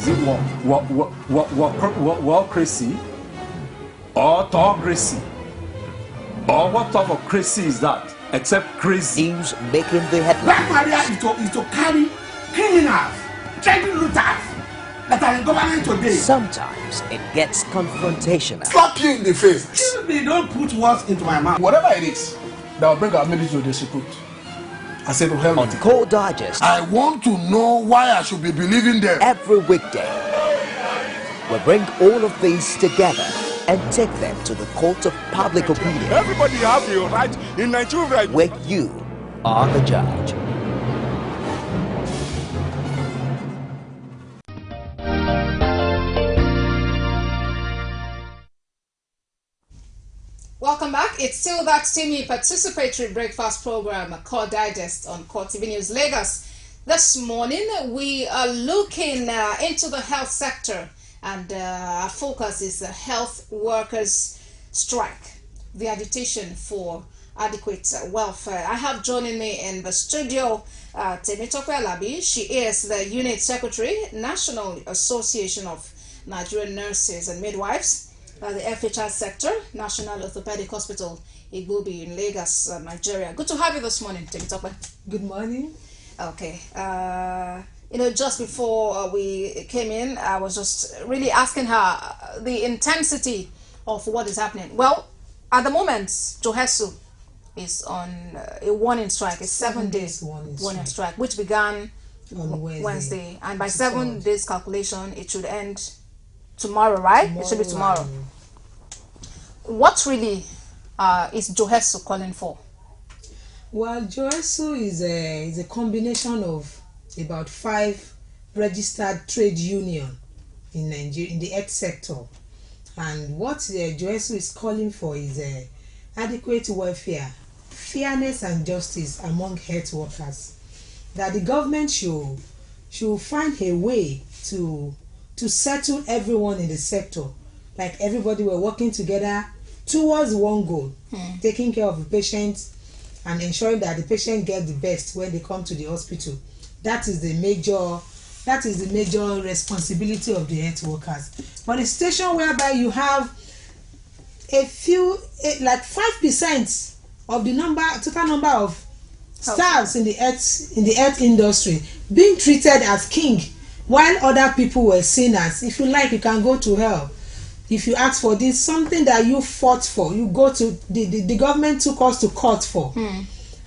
Is it crazy or autocracy? Or what type of crazy is that? Except crazy. News making the headlines. Black Maria is to carry criminals, trading looters that are in government today. Sometimes it gets confrontational. Slap you in the face. Excuse me, don't put words into my mouth. Whatever it is that will bring our military to the secret. I said to hell On with it. Core Digest, I want to know why I should be believing them. every weekday, we bring all of these together and take them to the court of public opinion. Everybody have the right in Nigeria. Where you are the judge. Welcome back. It's still that steamy participatory breakfast program, Core Digest on Core TV News Lagos. This morning, we are looking into the health sector, and our focus is the health workers' strike, the agitation for adequate welfare. I have joining me in the studio Temitope Alabi. She is the Unit Secretary, National Association of Nigerian Nurses and Midwives. The FHR sector, National Orthopedic Hospital, Igbobi in Lagos, Nigeria. Good to have you this morning, Temitope. Good morning. Okay. Just before we came in, I was just really asking her the intensity of what is happening. Well, at the moment, Johesu is on a warning strike, a 7 days warning strike, which began on Wednesday. And by 7 days calculation, it should end tomorrow, right? It should be tomorrow. What really is Johesu calling for? Well, Johesu is a combination of about 5 registered trade unions in Nigeria in the health sector, and what Johesu is calling for is adequate welfare, fairness, and justice among health workers. That the government should find a way to settle everyone in the sector, like everybody were working together towards one goal, taking care of the patient and ensuring that the patient get the best when they come to the hospital. That is the major responsibility of the health workers. But a situation whereby you have like 5% of the total number of staffs in the health industry being treated as king, while other people were seen as, if you like, you can go to hell. If you ask for this, something that you fought for, you go to the government took us to court for.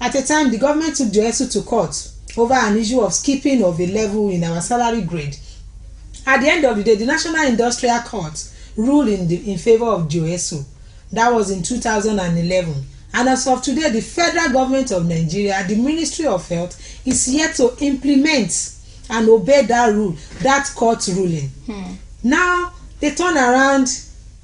At the time, the government took Johesu to court over an issue of skipping of a level in our salary grade. At the end of the day, the National Industrial Court ruled in favor of Johesu. That was in 2011. And as of today, the federal government of Nigeria, the Ministry of Health, is yet to implement and obey that court ruling. Now, they turn around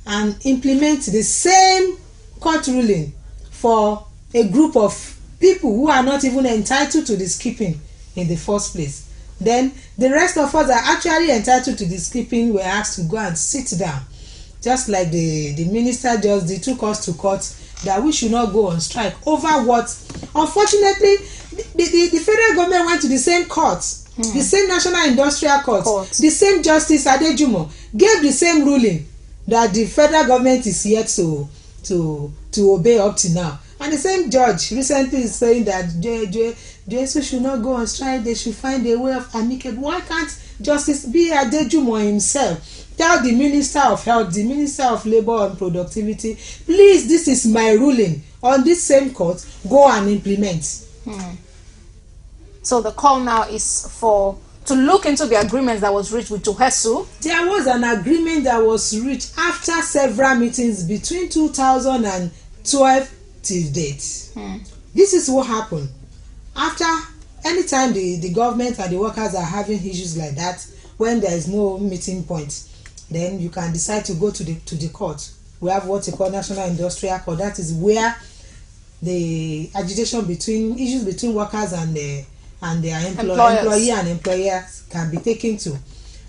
and implement the same court ruling for a group of people who are not even entitled to the skipping in the first place. Then the rest of us are actually entitled to the skipping. We're asked to go and sit down, just like the minister just took us to court that we should not go on strike over what. Unfortunately, the federal government went to the same court, the same National Industrial Court, the same Justice Adejumo gave the same ruling that the federal government is yet to obey up to now. And the same judge recently is saying that Johesu should not go on strike. They should find a way of amicable. Why can't Justice Adejumo himself tell the Minister of Health, the Minister of Labour and Productivity, please, this is my ruling on this same court, go and implement. So the call now is to look into the agreement that was reached with Johesu. There was an agreement that was reached after several meetings between 2012 till date. This is what happened. After anytime the government and the workers are having issues like that, when there is no meeting point, then you can decide to go to the court. We have what we call National Industrial Court. That is where the agitation issues between workers and their employee and employers can be taken to.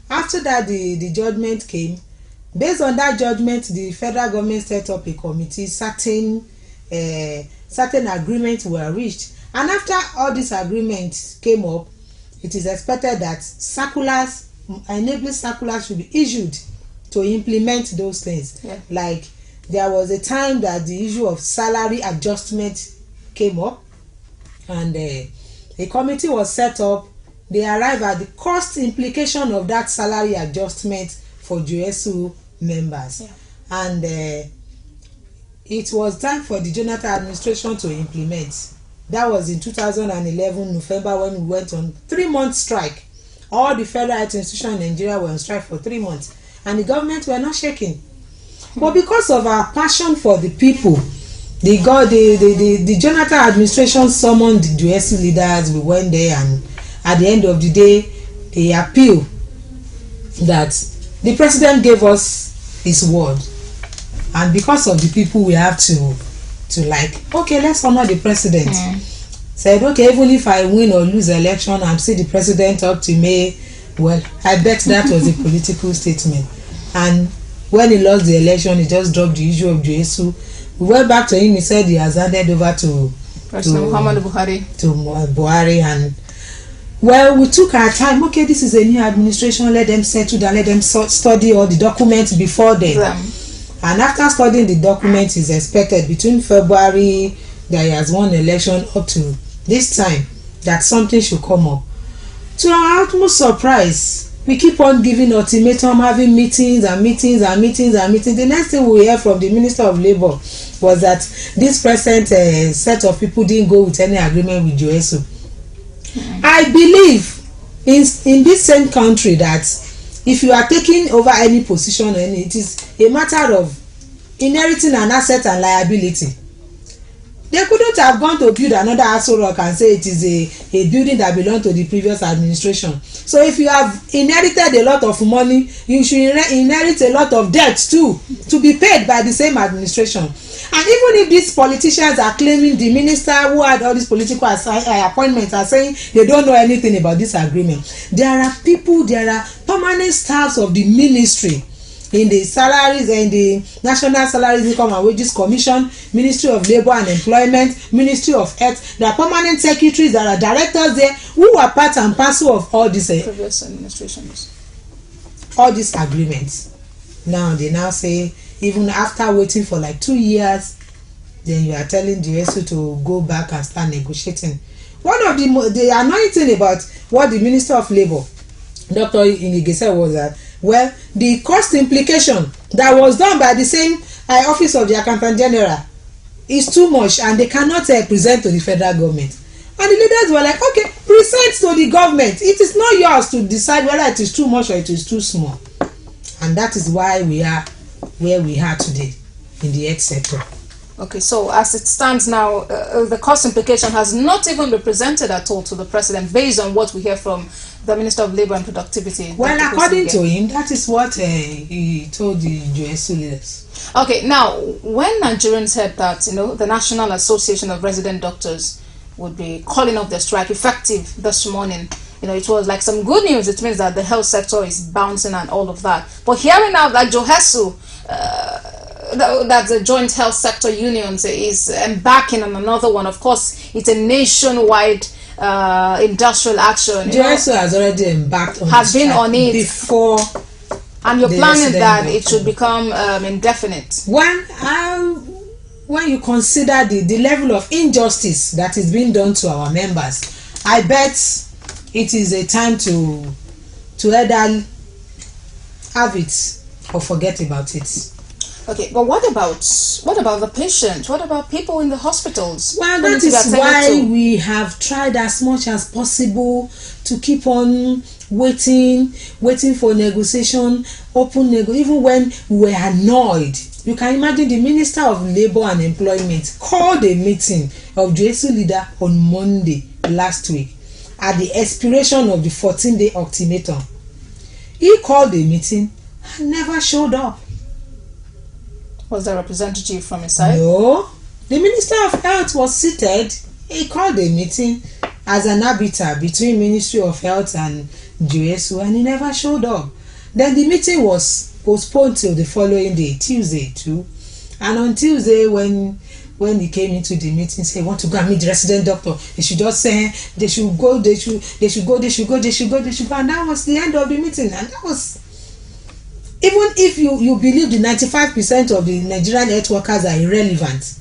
After that, the judgment came. Based on that judgment, the federal government set up a committee. Certain agreements were reached, and after all these agreements came up, it is expected that circulars enabling circulars should be issued to implement those things. Yeah. Like there was a time that the issue of salary adjustment came up, and a committee was set up. They arrived at the cost implication of that salary adjustment for GSU members. Yeah. And it was time for the Jonathan administration to implement. That was in 2011 November, when we went on 3-month strike. All the federal health institutions in Nigeria were on strike for 3 months, and the government were not shaking. But because of our passion for the people, the Jonathan administration summoned the GSU leaders. We went there, and at the end of the day, they appeal that the president gave us his word, and because of the people, we have to like, okay, let's honor the president. Said, okay, even if I win or lose election, I'm still the president up to May. Well, I bet that was a political statement. And when he lost the election, he just dropped the issue of GSU. We went back to him. He said he has handed over to President Muhammadu Buhari. To Buhari, and well, we took our time. Okay, this is a new administration. Let them settle down. Let them study all the documents before then. Yeah. And after studying the documents, is expected between February that he has won election up to this time that something should come up. To our utmost surprise, we keep on giving ultimatum, having meetings and meetings and meetings and meetings. The next thing we hear from the Minister of Labour was that this present set of people didn't go with any agreement with GSU. I believe in this same country that if you are taking over any position, and it is a matter of inheriting an asset and liability. They couldn't have gone to build another Aso Rock and say it is a building that belonged to the previous administration. So if you have inherited a lot of money, you should inherit a lot of debt too, to be paid by the same administration. And even if these politicians are claiming, the minister who had all these political appointments are saying they don't know anything about this agreement, there are people, there are permanent staffs of the ministry in the salaries, in the National Salaries, Income and Wages Commission, Ministry of Labour and Employment, Ministry of Health. There are permanent secretaries, there are directors there who are part and parcel of all these previous administrations, all these agreements. Now they now say, even after waiting for like 2 years, then you are telling GSU to go back and start negotiating. One of the annoying thing about what the Minister of Labour, Dr. Inige, said was that, well, the cost implication that was done by the same office of the Accountant General is too much, and they cannot present to the federal government. And the leaders were like, okay, present to the government. It is not yours to decide whether it is too much or it is too small. And that is why we are where we are today in the health sector. Okay, so as it stands now, the cost implication has not even been presented at all to the president, based on what we hear from the Minister of Labour and Productivity. Well, according to him, that is what he told the GSU leaders. Okay, now, when Nigerians heard that, the National Association of Resident Doctors would be calling off the strike effective this morning, it was like some good news. It means that the health sector is bouncing and all of that. But hearing now that GOHESU, that the Joint Health Sector Unions is embarking on another one, of course, it's a nationwide industrial action. GOHESU has already embarked on has been on it before, and you're planning that it should become indefinite. When you consider the level of injustice that is being done to our members, I bet it is a time to either have it or forget about it. Okay, but what about the patient? What about people in the hospitals? Well, that is why we have tried as much as possible to keep on waiting for negotiation, even when we were annoyed. You can imagine the Minister of Labour and Employment called a meeting of GSU leader on Monday last week at the expiration of the 14-day ultimatum. He called a meeting and never showed up. Was there a representative from his side? No. The Minister of Health was seated. He called a meeting as an arbiter between Ministry of Health and GSU, and he never showed up. Then the meeting was postponed till the following day, Tuesday too. And on Tuesday, when when he came into the meeting, say, want to go and meet the resident doctor. They should just say they should go, and that was the end of the meeting. And that was, even if you believe the 95% of the Nigerian health workers are irrelevant,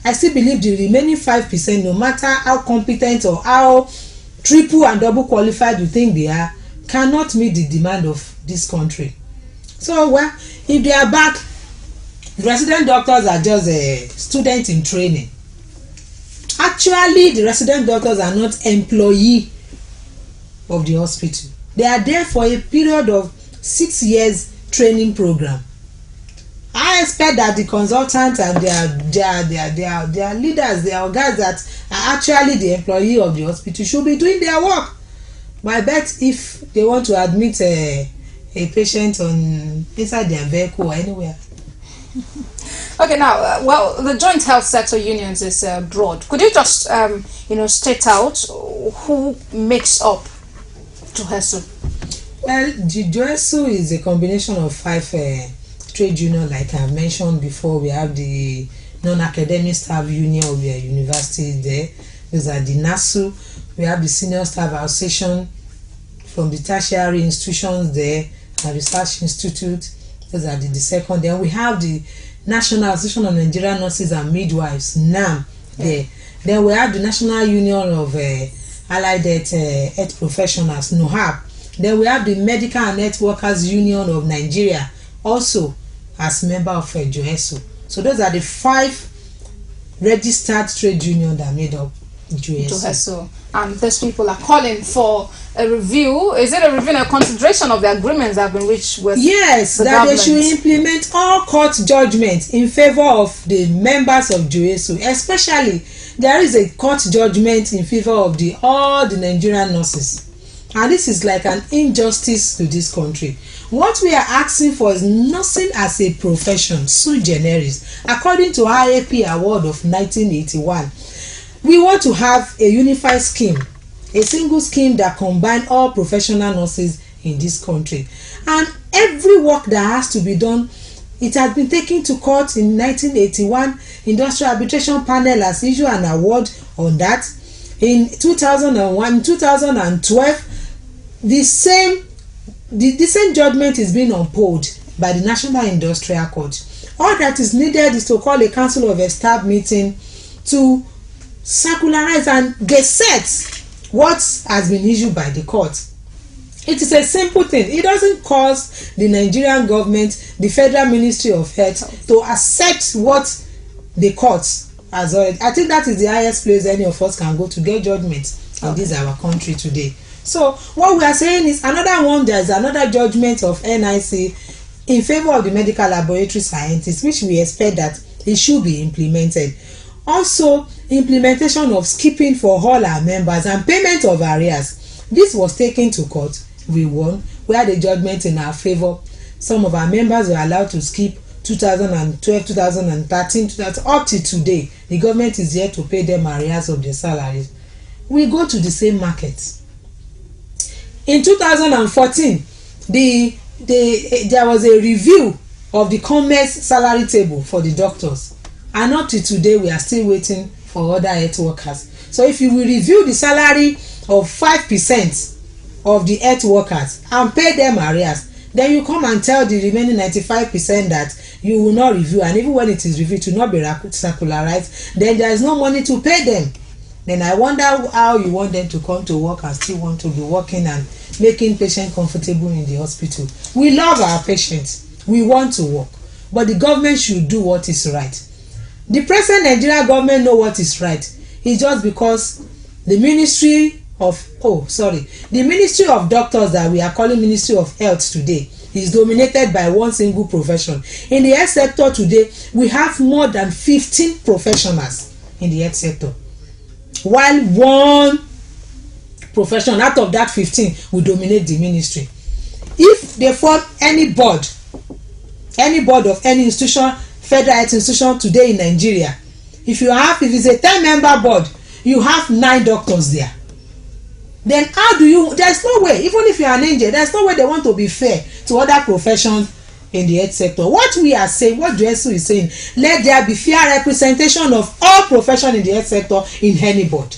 I still believe the remaining 5%, no matter how competent or how triple and double qualified you think they are, cannot meet the demand of this country. So, well, if they are back, the resident doctors are just students in training. Actually, the resident doctors are not employee of the hospital. They are there for a period of 6 years training program. I expect that the consultants and their leaders, their guys that are actually the employee of the hospital should be doing their work. But I bet if they want to admit a patient inside their vehicle or anywhere. Okay, now, well, the joint health sector unions is broad. Could you just, state out who makes up JOHESU? Well, JOHESU is a combination of 5 trade unions, like I mentioned before. We have the non-academic staff union of the universities there. Those are the NASU. We have the senior staff association from the tertiary institutions there, and research institute. Those are the second. Then we have the National Association of Nigerian Nurses and Midwives, NAM, there. Then we have the National Union of Allied Health Professionals, NOHAP. Then we have the Medical and Health Workers Union of Nigeria, also as member of JOHESU. So those are the 5 registered trade unions that made up JOHESU. And these people are calling for a review. Is it a review and a consideration of the agreements that have been reached with yes, the that government? They should implement all court judgments in favor of the members of JOHESU. Especially, there is a court judgment in favor of all the Nigerian nurses. And this is like an injustice to this country. What we are asking for is nursing as a profession, sui generis. According to IAP Award of 1981, we want to have a unified scheme, a single scheme that combines all professional nurses in this country. And every work that has to be done, it has been taken to court in 1981. Industrial Arbitration Panel has issued an award on that. In 2001, 2012, the same judgment is being upheld by the National Industrial Court. All that is needed is to call a Council of Staff meeting to circularize and gazette what has been issued by the court. It is a simple thing. It doesn't cost the Nigerian government, the Federal Ministry of Health, to accept what the court has already. I think that is the highest place any of us can go to get judgment in this our country today. So what we are saying is another one. There is another judgment of NIC in favor of the medical laboratory scientists, which we expect that it should be implemented. Also, implementation of skipping for all our members and payment of arrears. This was taken to court. We won. We had a judgment in our favor. Some of our members were allowed to skip 2012, 2013, up to today. The government is here to pay them arrears of their salaries. We go to the same market. In 2014, there was a review of the commerce salary table for the doctors, and up to today we are still waiting for other health workers. So if you will review the salary of 5% of the health workers and pay them arrears, then you come and tell the remaining 95% that you will not review, and even when it is reviewed, it will not be circularized, then there is no money to pay them. Then I wonder how you want them to come to work and still want to be working and making patients comfortable in the hospital. We love our patients. We want to work. But the government should do what is right. The present Nigerian government know what is right. It's just because the Ministry of Doctors that we are calling Ministry of Health today is dominated by one single profession. In the health sector today, we have more than 15 professionals in the health sector, while one profession out of that 15 will dominate the ministry. If they form any board of any institution, federal health institution today in Nigeria, if it's a 10-member board, you have 9 doctors there. Then there's no way, even if you are an angel, there's no way they want to be fair to other professions in the health sector. What we are saying, what Joesu is saying, let there be fair representation of all profession in the health sector in any board.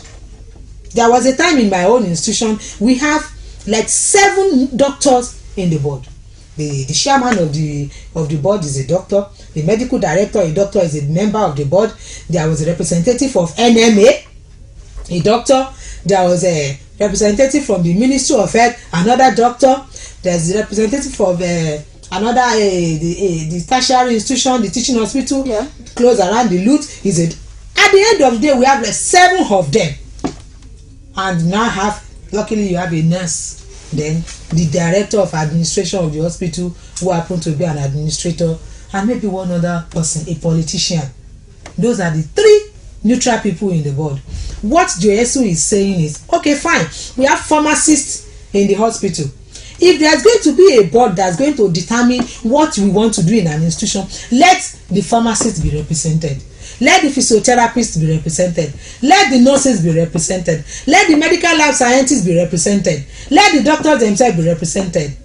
There was a time in my own institution we have like 7 doctors in the board. The chairman of the board is a doctor. The medical director, a doctor, is a member of the board. There was a representative of NMA, a doctor. There was a representative from the Ministry of Health, another doctor. There's a representative of another the tertiary institution, the teaching hospital, close around the loot. At the end of the day, we have like 7 of them, and now luckily you have a nurse. Then the director of administration of the hospital, who happened to be an administrator, and maybe one other person, a politician. Those are the 3 neutral people in the board. What Joesu is saying is, okay, fine, we have pharmacists in the hospital. If there's going to be a board that's going to determine what we want to do in an institution, let the pharmacists be represented. Let the physiotherapists be represented. Let the nurses be represented. Let the medical lab scientists be represented. Let the doctors themselves be represented.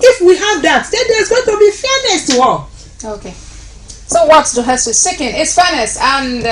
If we have that, then there's going to be fairness to all. Okay. So what Joesu is seeking is fairness and,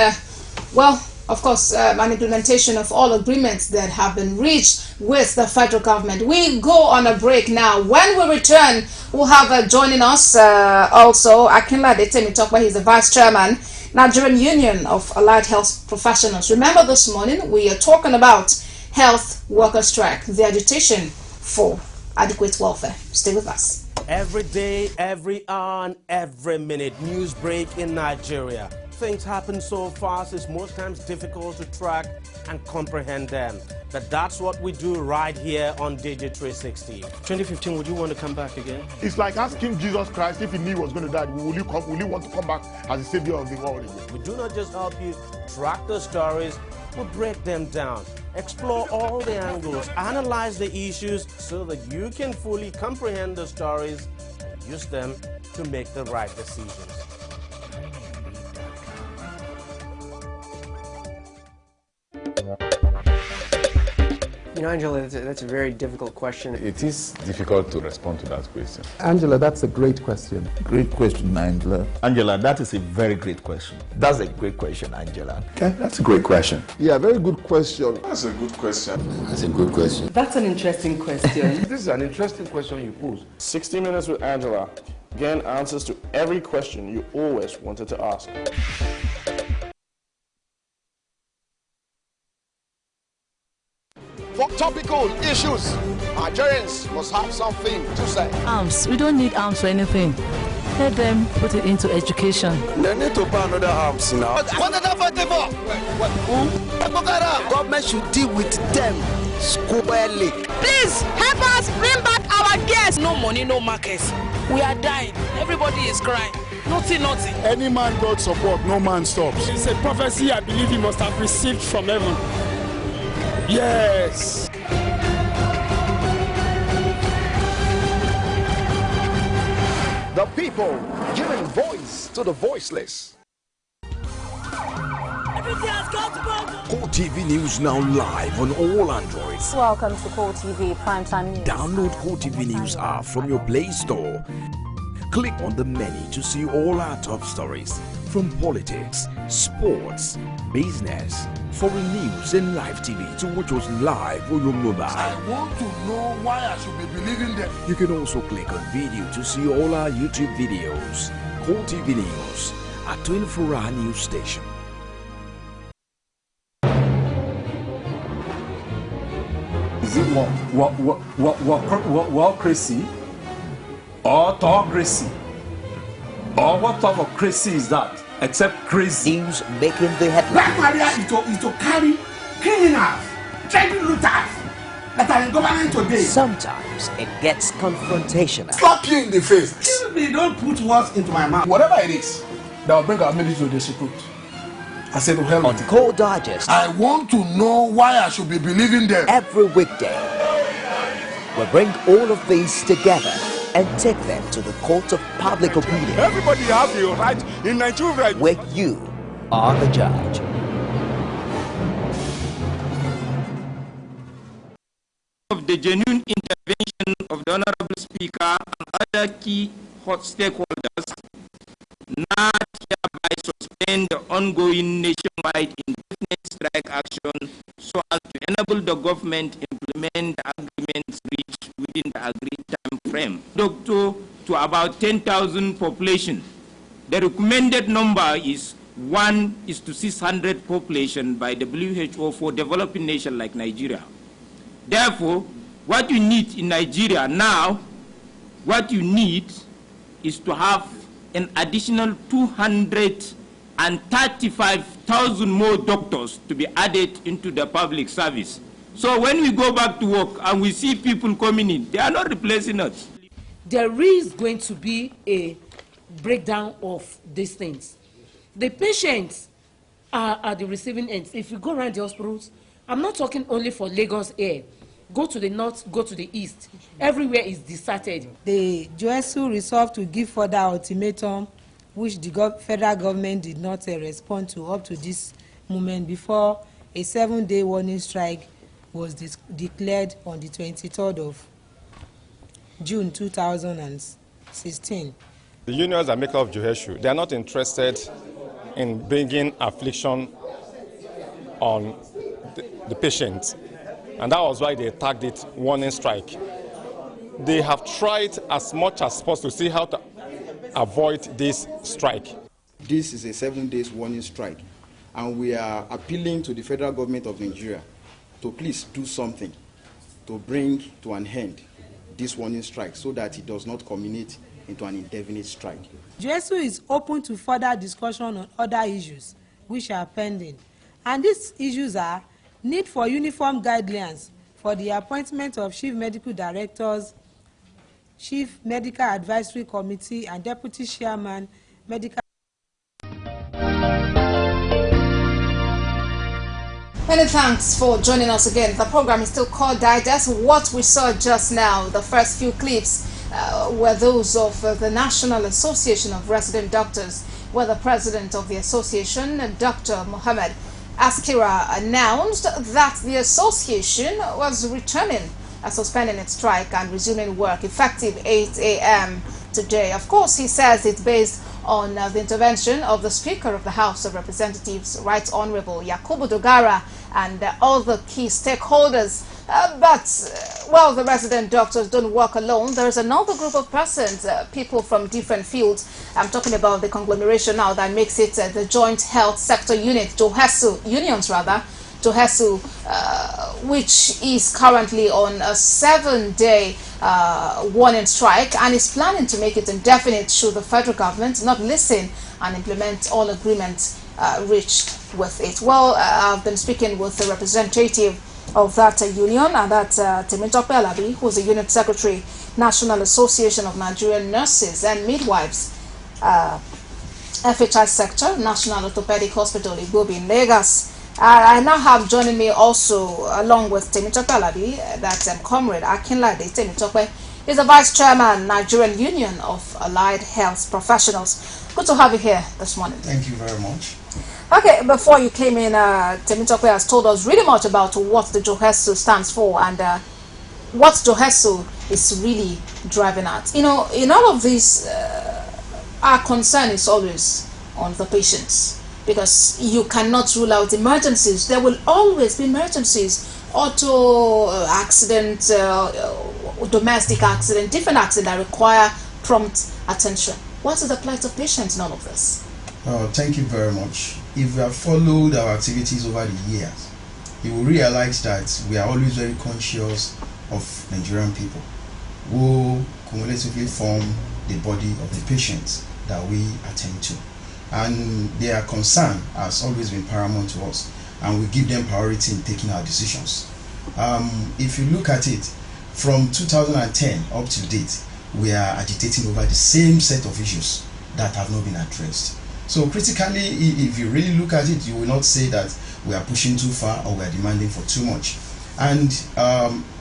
of course, an implementation of all agreements that have been reached with the federal government. We go on a break now. When we return, we'll have joining us also Akinlade Temitope. He's the vice chairman, Nigerian Union of Allied Health Professionals. Remember, this morning we are talking about health worker strike, the agitation for adequate welfare. Stay with us. Every day, every hour, and every minute, news break in Nigeria. Things happen so fast, it's most times difficult to track and comprehend them. But that's what we do right here on Digit 360. 2015, would you want to come back again? It's like asking Jesus Christ if he knew he was going to die, will you want to come back as the savior of the world again? We do not just help you track the stories, we break them down, explore all the angles, analyze the issues so that you can fully comprehend the stories and use them to make the right decisions. You know, Angela, that's a very difficult question. It is difficult to respond to that question. Angela, that's a great question. Great question, Angela. Angela, that is a very great question. That's a great question, Angela. Okay, that's a great question. Yeah, very good question. That's a good question. That's a good question. That's an interesting question. This is an interesting question you pose. 60 Minutes with Angela. Again, answers to every question you always wanted to ask. For topical issues, Nigerians must have something to say. Arms. We don't need arms for anything. Let them put it into education. They need to buy another arms now. What did I fight for? Who? Government should deal with them squarely. Please help us bring back our guests. No money, no markets. We are dying. Everybody is crying. Nothing. Any man God support, no man stops. It's a prophecy I believe he must have received from heaven. Yes. The people giving voice to the voiceless. Core TV News now live on all Androids. Welcome to Core TV Primetime News. Download Core TV News app from your Play Store. Click on the menu to see all our top stories from politics, sports, business, foreign news and live TV to watch us live on your mobile. I want to know why I should be believing them. You can also click on video to see all our YouTube videos. Core TV News, a 24-hour news station. Is it crazy or autocracy? Or what type of crazy is that? Except crazy. News making the headlines. Black Maria is to carry criminals, treating looters that are in government today. Sometimes it gets confrontational. Slap you in the face. Excuse me, don't put words into my mouth. Whatever it is that will bring our military to the secret, I said to hell. On Core Digest, I want to know why I should be believing them. Every weekday, we bring all of these together and take them to the court of public opinion. Everybody have the right in Nigeria. Where you are the judge. Of the genuine intervention of the Honorable Speaker and other key stakeholders not hereby suspend the ongoing nationwide indefinite strike action so as to enable the government implement agreements reached within the agreed time frame. To about 10,000 population. The recommended number is 1:600 population by WHO for developing nation like Nigeria. Therefore, what you need in Nigeria now, what you need is to have an additional 235,000 more doctors to be added into the public service. So when we go back to work and we see people coming in, they are not replacing us. There is going to be a breakdown of these things. The patients are at the receiving end. If you go around the hospitals, I'm not talking only for Lagos here. Go to the north, go to the east. Everywhere is deserted. The JSU resolved to give further ultimatum, which the federal government did not respond to up to this moment before a 7-day warning strike was declared on the 23rd of June 2016. The unions that make up JSU, they are not interested in bringing affliction on the patient. And that was why they tagged it warning strike. They have tried as much as possible to see how to avoid this strike. This is a 7-day warning strike, and we are appealing to the federal government of Nigeria to please do something to bring to an end this warning strike so that it does not culminate into an indefinite strike. JSU is open to further discussion on other issues which are pending, and these issues are need for uniform guidelines for the appointment of chief medical directors, chief medical advisory committee, and deputy chairman medical. Many thanks for joining us again. The program is still called Digest. What we saw just now, the first few clips, were those of the National Association of Resident Doctors, where the president of the association, Dr. Mohammed Askira, announced that the association was returning, suspending its strike and resuming work effective 8 a.m. today. Of course, he says it's based on the intervention of the Speaker of the House of Representatives, Right Honorable Yakubu Dogara, and all the key stakeholders. Well, the resident doctors don't work alone. There's another group of persons, people from different fields. I'm talking about the conglomeration now that makes it the Joint Health Sector Unit, JOHESU, unions rather, JOHESU, which is currently on a 7-day warning strike and is planning to make it indefinite should the federal government not listen and implement all agreements reached with it. Well, I've been speaking with the representative of that union, and that's Temitope Alabi, who's the unit secretary, National Association of Nigerian Nurses and Midwives, FHI sector, National Orthopedic Hospital, Igbobi in Lagos. I now have joining me also, along with Temitope Alabi, that's Comrade Akinlade Temitope, is the Vice Chairman, Nigerian Union of Allied Health Professionals. Good to have you here this morning. Thank you very much. Okay, before you came in, Temitope has told us really much about what the JOHESU stands for and what JOHESU is really driving at. You know, in all of this, our concern is always on the patients, because you cannot rule out emergencies. There will always be emergencies, auto accident, domestic accident, different accidents that require prompt attention. What is the plight of patients in all of this? Thank you very much. If you have followed our activities over the years, you will realize that we are always very conscious of Nigerian people who cumulatively form the body of the patients that we attend to. And their concern has always been paramount to us, and we give them priority in taking our decisions. If you look at it, from 2010 up to date, we are agitating over the same set of issues that have not been addressed. So critically, if you really look at it, you will not say that we are pushing too far or we are demanding for too much. And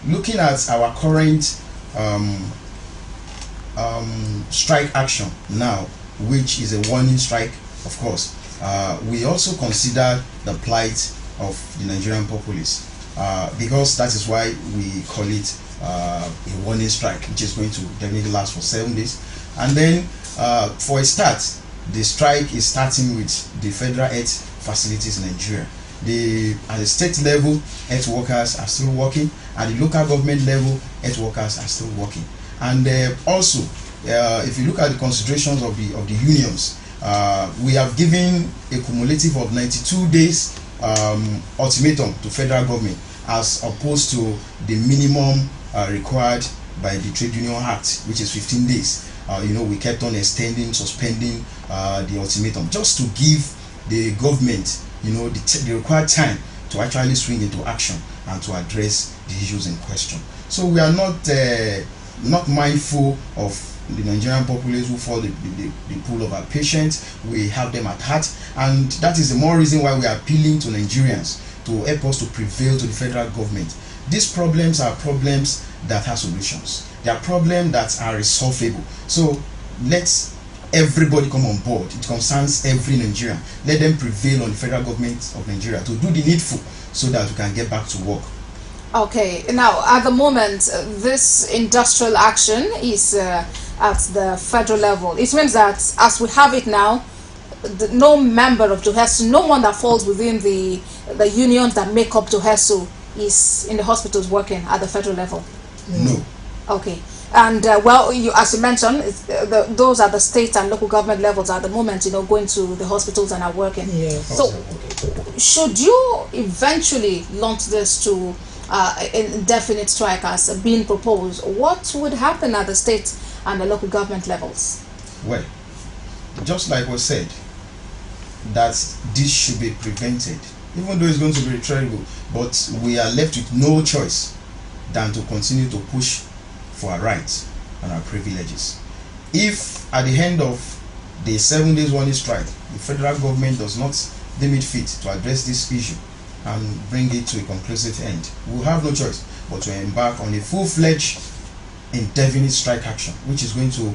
looking at our current strike action now, which is a warning strike, of course, we also consider the plight of the Nigerian populace, because that is why we call it a warning strike, which is going to definitely last for 7 days. And then for a start, the strike is starting with the federal health facilities in Nigeria. At the state level, health workers are still working. At the local government level, health workers are still working. And also, if you look at the considerations of the unions, we have given a cumulative of 92 days ultimatum to federal government, as opposed to the minimum required by the Trade Union Act, which is 15 days. We kept on extending, suspending the ultimatum, just to give the government, the required time to actually swing into action and to address the issues in question. So we are not mindful of the Nigerian populace who fall the pool of our patients. We have them at heart, and that is the more reason why we are appealing to Nigerians to help us to prevail to the federal government. These problems are problems that have solutions. They are problems that are resolvable. So let's everybody come on board. It concerns every Nigerian. Let them prevail on the federal government of Nigeria to do the needful so that we can get back to work. Okay, now at the moment, this industrial action is at the federal level. It means that as we have it now, no member of JOHESU, no one that falls within the unions that make up JOHESU is in the hospitals working at the federal level. No. Okay. And well, as you mentioned, those are the state and local government levels at the moment, going to the hospitals and are working. Yes. So, should you eventually launch this to indefinite strike as being proposed, what would happen at the state and the local government levels? Well, just like was said, that this should be prevented, even though it's going to be terrible, but we are left with no choice than to continue to push for our rights and our privileges. If at the end of the 7 days warning strike, the federal government does not deem it fit to address this issue and bring it to a conclusive end, we will have no choice but to embark on a full-fledged indefinite strike action, which is going to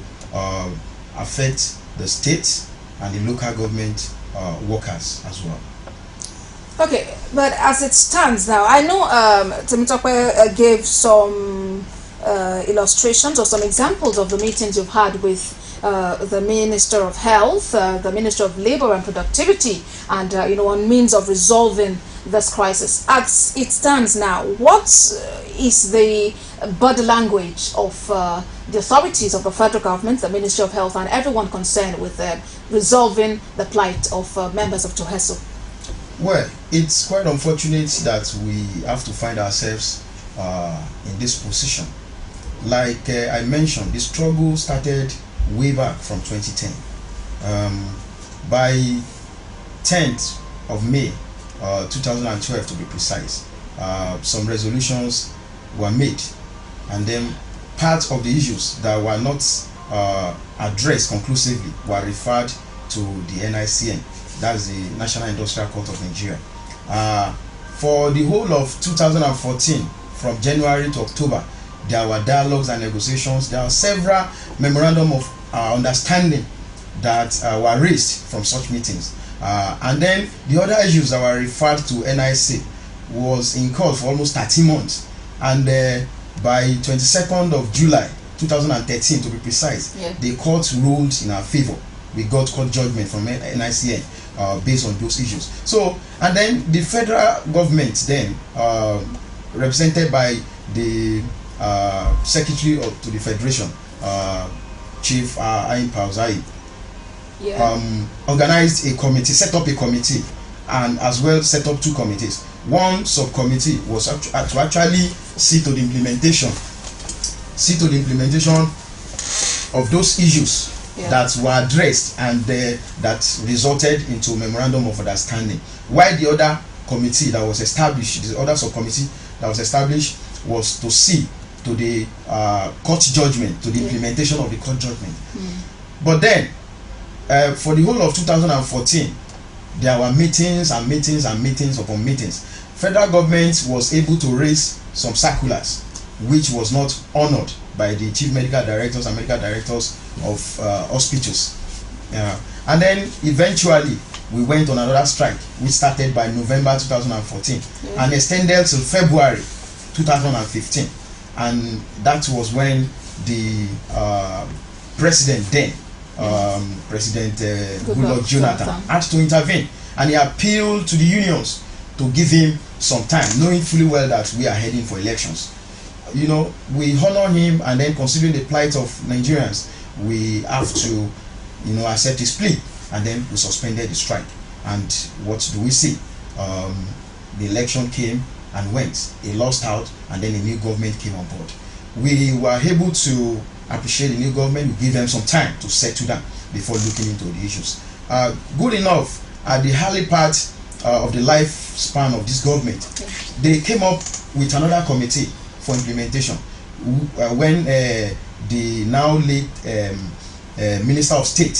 affect the state and the local government workers as well. Okay, but as it stands now, I know Temitope gave some illustrations or some examples of the meetings you've had with the Minister of Health, the Minister of Labor and Productivity, and on means of resolving this crisis. As it stands now, what is the body language of the authorities of the federal government, the Ministry of Health, and everyone concerned with resolving the plight of members of JOHESU? Well, it's quite unfortunate that we have to find ourselves in this position. Like I mentioned, the struggle started way back from 2010. By 10th of May 2012 to be precise, some resolutions were made, and then part of the issues that were not addressed conclusively were referred to the NICN, that's the National Industrial Court of Nigeria. For the whole of 2014, from January to October, there were dialogues and negotiations. There are several memorandum of understanding that were raised from such meetings. And then the other issues that were referred to NIC was in court for almost 30 months. And by 22nd of July 2013, to be precise, the court ruled in our favor. We got court judgment from NICN based on those issues. So, and then the federal government then, represented by the Secretary to the Federation, Chief Ayin Pauzai, organized a committee, set up a committee, and as well set up two committees. One subcommittee was to actually see to the implementation of those issues that were addressed and that resulted into a memorandum of understanding. While the other committee that was established, the other subcommittee that was established, was to see to the court judgment, to the implementation of the court judgment. But then, for the whole of 2014, there were meetings and meetings and meetings upon meetings. Federal government was able to raise some circulars, which was not honored by the chief medical directors and medical directors of hospitals. And then eventually we went on another strike, which started by November 2014 and extended till February 2015. And that was when the president then, President Goodluck Jonathan, had to intervene, and he appealed to the unions to give him some time, knowing fully well that we are heading for elections. You know, we honor him, and then considering the plight of Nigerians, we have to, you know, accept his plea, and then we suspended the strike. And what do we see? The election came and went. He lost out, and then a new government came on board. We were able to appreciate the new government. We give them some time to settle down before looking into the issues. Good enough, at the early part of the lifespan of this government, they came up with another committee for implementation. When the now late Minister of State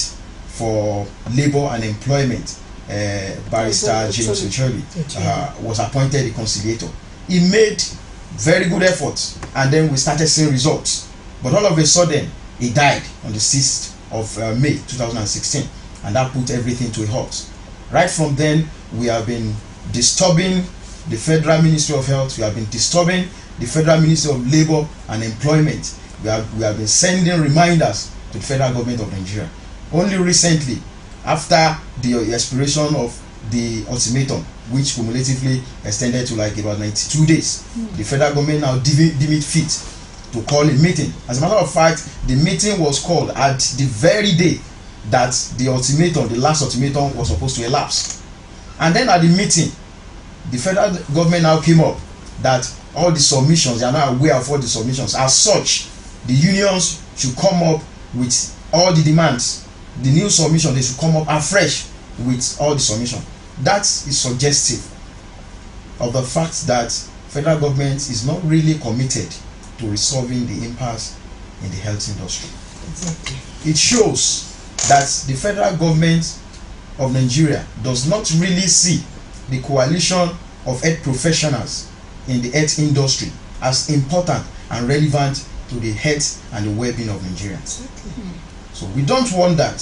for Labour and Employment, Barrister James Ocholi, was appointed a conciliator. He made very good efforts, and then we started seeing results. But all of a sudden, he died on the 6th of May 2016, and that put everything to a halt. Right from then, we have been disturbing the Federal Ministry of Health, we have been disturbing the Federal Ministry of Labour and Employment. We have been sending reminders to the federal government of Nigeria. Only recently, after the expiration of the ultimatum, which cumulatively extended to like about 92 days, the federal government now deemed it fit to call a meeting. As a matter of fact, the meeting was called at the very day that the ultimatum, the last ultimatum, was supposed to elapse. And then at the meeting, the federal government now came up that all the submissions, they are now aware of all the submissions. As such, the unions should come up with all the demands. The new submission, they should come up afresh with all the submission. That is suggestive of the fact that federal government is not really committed to resolving the impasse in the health industry. Exactly. It shows that the federal government of Nigeria does not really see the coalition of health professionals in the health industry as important and relevant to the health and the well-being of Nigerians. So we don't want that.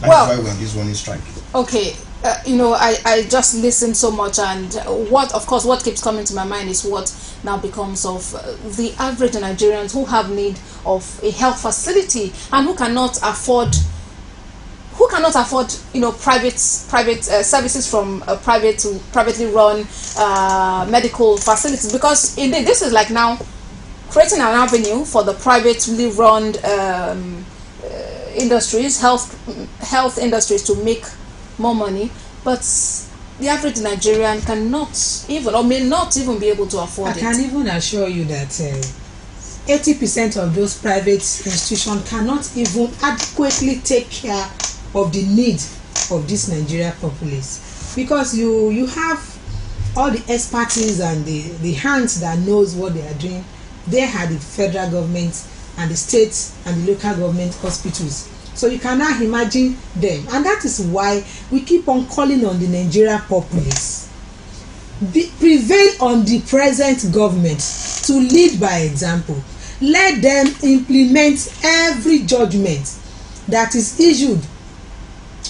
That's why we're on this warning strike. Okay, you know, I just listen so much, and what keeps coming to my mind is what now becomes of the average Nigerians who have need of a health facility and who cannot afford you know, private services from privately run medical facilities, because indeed this is like now creating an avenue for the privately run industries, health industries, to make more money, but the average Nigerian cannot even, or may not even be able to afford it. I can even assure you that 80% of those private institutions cannot even adequately take care of the needs of this Nigerian populace, because you have all the expertise and the hands that knows what they are doing. They are the federal government and the state and the local government hospitals. So you cannot imagine them, and that is why we keep on calling on the Nigerian populace. Prevail on the present government to lead by example. Let them implement every judgment that is issued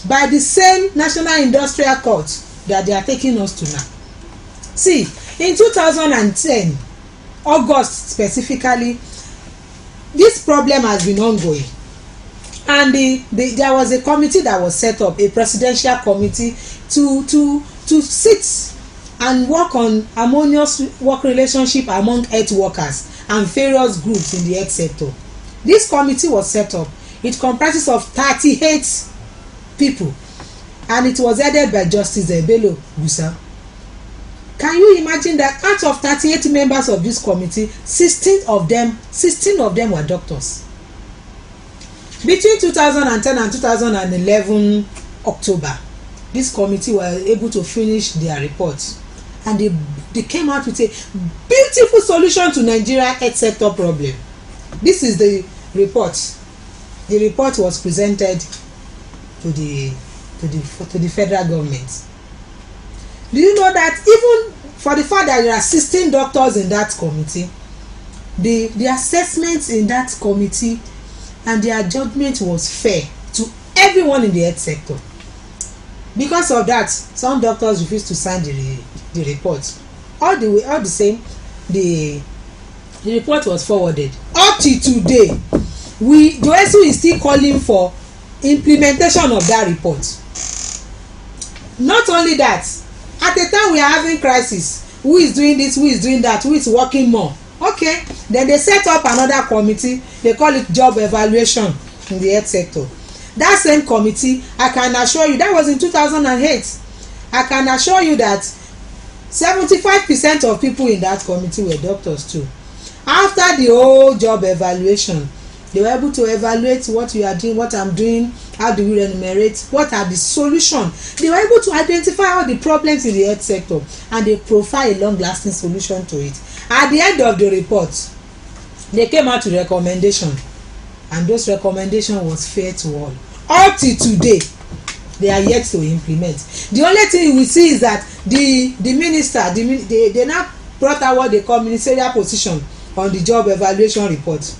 by the same National Industrial Court that they are taking us to now. See, in 2010, August specifically, this problem has been ongoing, and there was a committee that was set up, a presidential committee, to sit and work on harmonious work relationship among health workers and various groups in the health sector. This committee was set up. It comprises of 38 people, and it was headed by Justice Bello Gusa. Can you imagine that out of 38 members of this committee, 16 of them were doctors? Between 2010 and 2011 October, this committee were able to finish their report, and they came out with a beautiful solution to Nigeria health sector problem. This is the report. The report was presented to the federal government. Do you know that even for the fact that there are 16 doctors in that committee, the assessments in that committee and their judgment was fair to everyone in the health sector? Because of that, some doctors refused to sign the report. All the same, the report was forwarded. Up to today, Joesu is still calling for implementation of that report. Not only that, at the time we are having crisis, who is doing this, who is doing that, who is working more? Okay, then they set up another committee. They call it job evaluation in the health sector. That same committee, I can assure you, that was in 2008. I can assure you that 75% of people in that committee were doctors too. After the whole job evaluation, they were able to evaluate what you are doing, what I'm doing, how do we remunerate, what are the solutions. They were able to identify all the problems in the health sector and they provide a long-lasting solution to it. At the end of the report, they came out with recommendation, and those recommendations was fair to all. Up till today, they are yet to implement. The only thing we see is that the minister, they now brought out what they call ministerial position on the job evaluation report.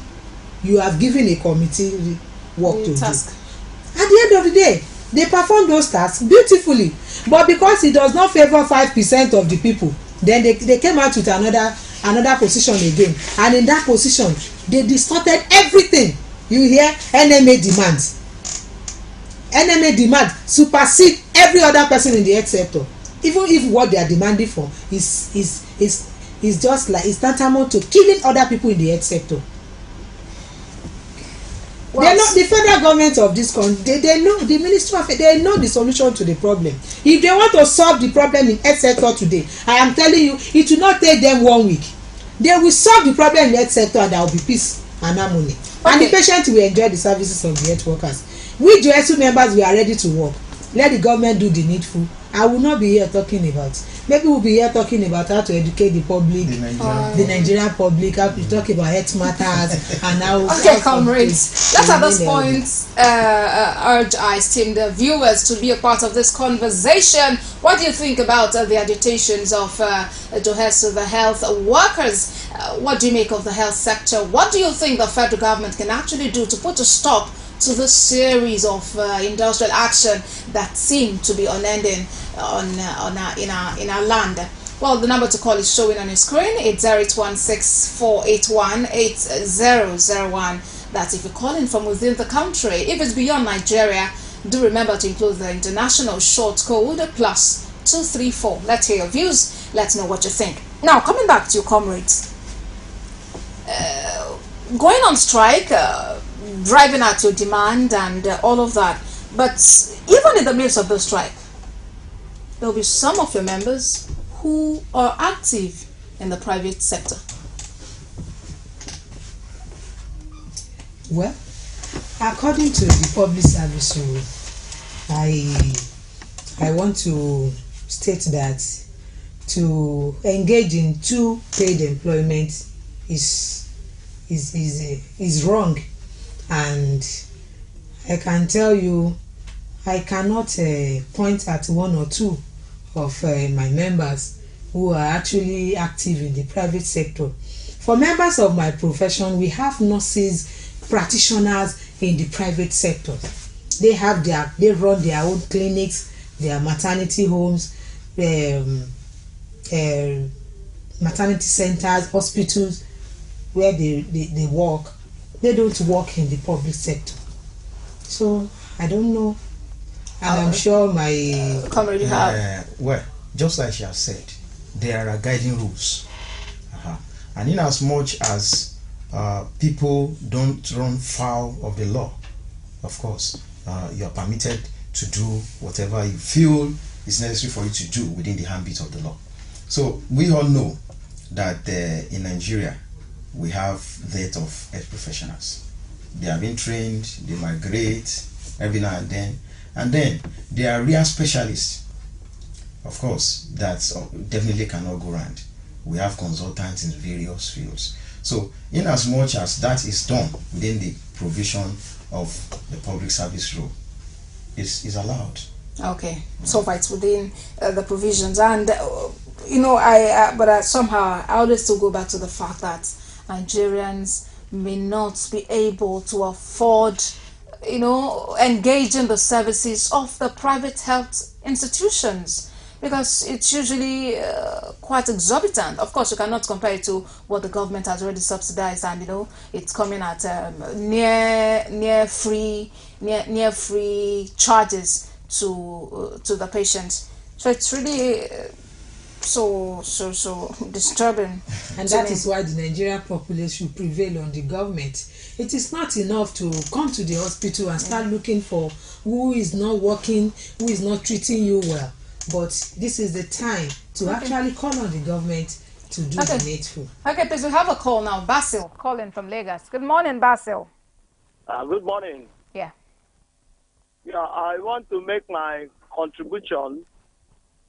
You have given a committee work to do. At the end of the day, they perform those tasks beautifully, but because it does not favor 5% of the people, then they came out with another position again, and in that position they distorted everything. You hear NMA demands. NMA demand supersede every other person in the health sector, even if what they are demanding for is just like it's tantamount to killing other people in the health sector. Well, they know the federal government of this country. They know the Ministry of they know the solution to the problem. If they want to solve the problem in health sector today, I am telling you, it will not take them 1 week. They will solve the problem in the health sector, and there will be peace and harmony. Okay. And the patient will enjoy the services of the health workers. We Joesu members, we are ready to work. Let the government do the needful. I will not be here talking about. Maybe we'll be here talking about how to educate the public, the Nigerian public, how to talk about health matters, and how. Okay, comrades. Let's at this point urge our esteemed viewers to be a part of this conversation. What do you think about the agitations of Joesu, the health workers? What do you make of the health sector? What do you think the federal government can actually do to put a stop to this series of industrial action that seem to be unending in our land? Well, the number to call is showing on your screen. It's 0816-481-8001. That's if you're calling from within the country. If it's beyond Nigeria, do remember to include the international short code +234. Let's hear your views. Let's know what you think. Now, coming back to your comrades, going on strike, driving out your demand and all of that. But even in the midst of the strike, there will be some of your members who are active in the private sector. Well, according to the public service rule, I want to state that to engage in two paid employment is wrong. And I can tell you, I cannot point at one or two of my members who are actually active in the private sector. For members of my profession, we have nurses, practitioners in the private sector. They run their own clinics, their maternity homes, maternity centers, hospitals where they work. They don't work in the public sector. So I don't know, and I'm sure my comrade you have. Well, just like she has said, there are guiding rules, and in as much as people don't run foul of the law, of course, you are permitted to do whatever you feel is necessary for you to do within the ambit of the law. So we all know that in Nigeria, we have that of health professionals. They are being trained, they migrate every now and then they are real specialists. Of course, that definitely cannot go round. We have consultants in various fields. So, in as much as that is done within the provision of the public service rule, is allowed. Okay, so far it's within the provisions, and somehow I always still go back to the fact that Nigerians may not be able to afford, engage in the services of the private health institutions. because it's usually quite exorbitant. Of course, you cannot compare it to what the government has already subsidized, and it's coming at near free charges to the patients. So it's really so disturbing. And that is why the Nigerian populace should prevail on the government. It is not enough to come to the hospital and start looking for who is not working, who is not treating you well. But this is the time to actually call on the government to do the needful. Okay, please, we have a call now. Basil calling from Lagos. Good morning, Basil. Good morning. Yeah. Yeah, I want to make my contribution.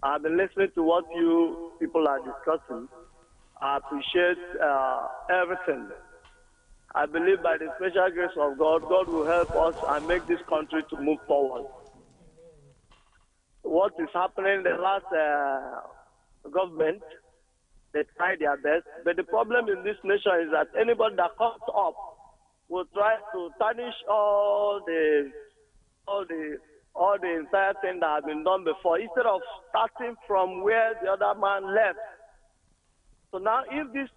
I've been listening to what you people are discussing. I appreciate everything. I believe by the special grace of God, God will help us and make this country to move forward. What is happening in the last government, they try their best, but the problem in this nation is that anybody that comes up will try to tarnish all the entire thing that has been done before, instead of starting from where the other man left. So now, if they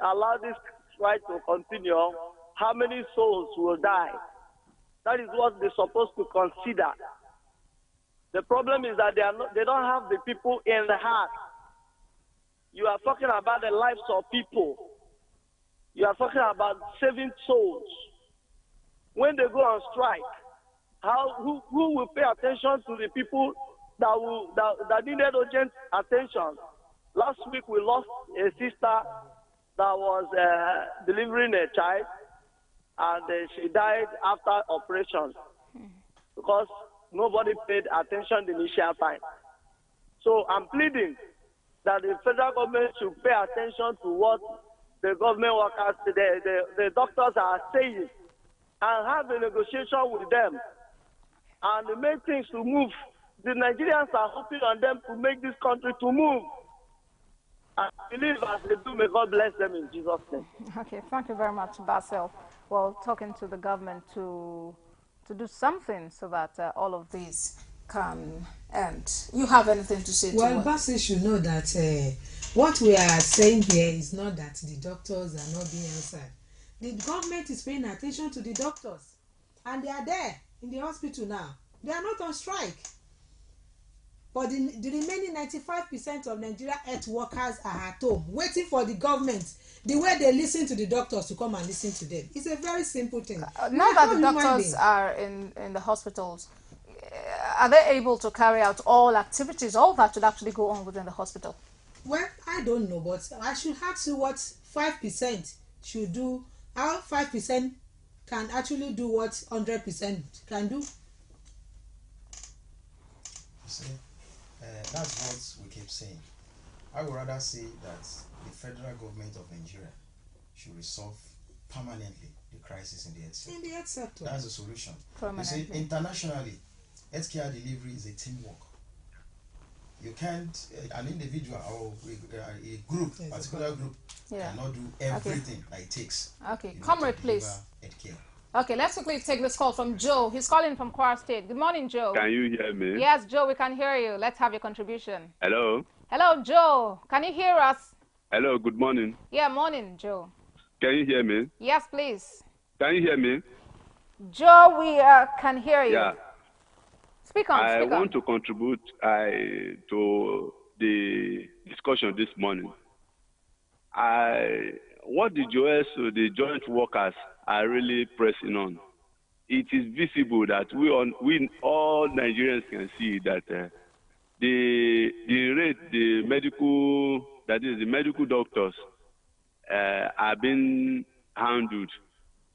allow this strike to continue, how many souls will die? That is what they're supposed to consider. The problem is that they don't have the people in the heart. You are talking about the lives of people. You are talking about saving souls. When they go on strike, who will pay attention to the people that needed urgent attention? Last week we lost a sister that was delivering a child, and she died after operation because nobody paid attention the initial time. So I'm pleading that the federal government should pay attention to what the government workers, the doctors are saying, and have a negotiation with them and make things to move. The Nigerians are hoping on them to make this country to move. I believe as they do, may God bless them in Jesus' name. Okay, thank you very much, Basil. Well, talking to the government to do something so that all of these can end. You have anything to say to Well, Basil should know that what we are saying here is not that the doctors are not being answered. The government is paying attention to the doctors, and they are there in the hospital now. They are not on strike. But the remaining 95% of Nigeria health workers are at home, waiting for the government. The way they listen to the doctors to come and listen to them. It's a very simple thing. Now that the doctors are in the hospitals, are they able to carry out all activities, all that should actually go on within the hospital? Well, I don't know, but I should ask you what 5% should do, how 5% can actually do what 100% can do. See, that's what we keep saying. I would rather say that the federal government of Nigeria should resolve permanently the crisis in the health sector. In the health sector. That's the solution. You see, internationally, healthcare delivery is a teamwork. You can't, an individual or a group, yes, particular group, cannot do everything that it takes. Okay, comrade, please. Okay, let's quickly take this call from Joe. He's calling from Kwara State. Good morning, Joe. Can you hear me? Yes, Joe, we can hear you. Let's have your contribution. Hello? Hello, Joe. Can you hear us? Hello, good morning. Yeah, morning, Joe. Can you hear me? Yes, please. Can you hear me? Joe, we can hear you. Yeah. Speak on, I want to contribute to the discussion this morning. What the joint workers are really pressing on, it is visible that we all Nigerians can see that the rate the medical doctors are being handled.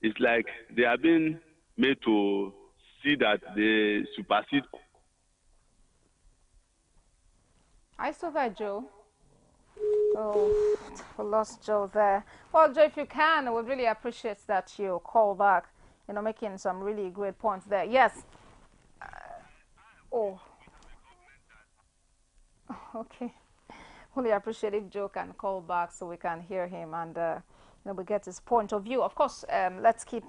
It's like they are being made to see that they supersede. I saw that, Joe. Oh, we lost Joe there. Well, Joe, if you can, I would really appreciate that you call back, making some really great points there. Yes. Okay. Really appreciate if Joe can call back so we can hear him and we get his point of view. Of course, let's keep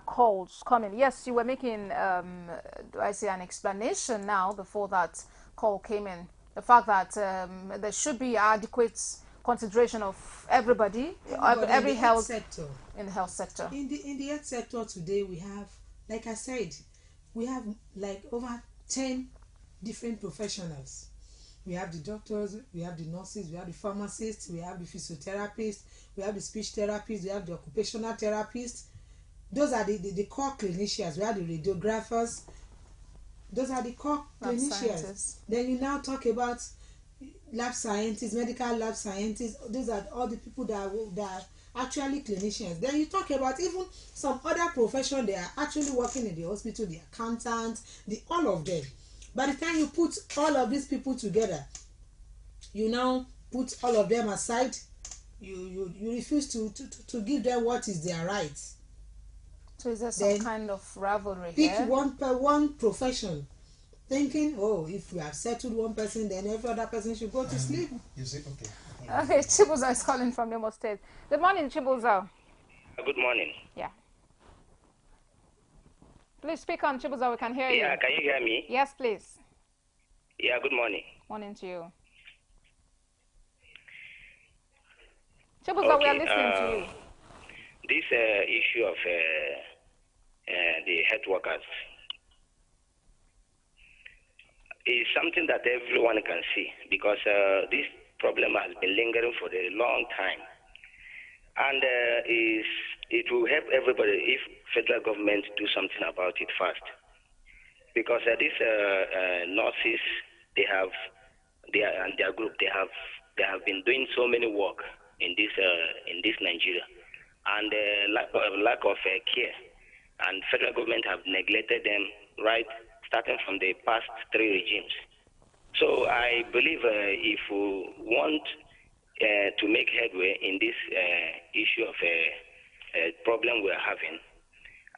calls coming. Yes, you were making, do I say, an explanation now before that call came in. The fact that there should be adequate consideration of everybody every health sector. In the health sector. In the health sector today, we have, like I said, we have like over 10 different professionals. We have the doctors, we have the nurses, we have the pharmacists, we have the physiotherapists, we have the speech therapists, we have the occupational therapists. Those are the core clinicians. We have the radiographers. Those are the core clinicians. Then you now talk about lab scientists, medical lab scientists. Those are all the people that are actually clinicians. Then you talk about even some other profession. They are actually working in the hospital, the accountants, all of them. By the time you put all of these people together, you now put all of them aside. You refuse to give them what is their right. So is there some kind of rivalry pick here? one profession, thinking, oh, if we have settled one person, then every other person should go to sleep. You see, okay. Okay, Chibuzo is calling from Imo State. Good morning, Chibuzo. Good morning. Yeah. Please speak on, Chibuzo. We can hear you. Yeah, can you hear me? Yes, please. Yeah, good morning. Morning to you. Chibuzo, we are listening to you. This issue of the health workers is something that everyone can see, because this problem has been lingering for a long time, and it will help everybody if federal government do something about it fast, because these nurses, and their group, they have been doing so many work in this Nigeria, and lack of care, and federal government have neglected them, right, starting from the past 3 regimes. So I believe if we want to make headway in this issue of problem we're having,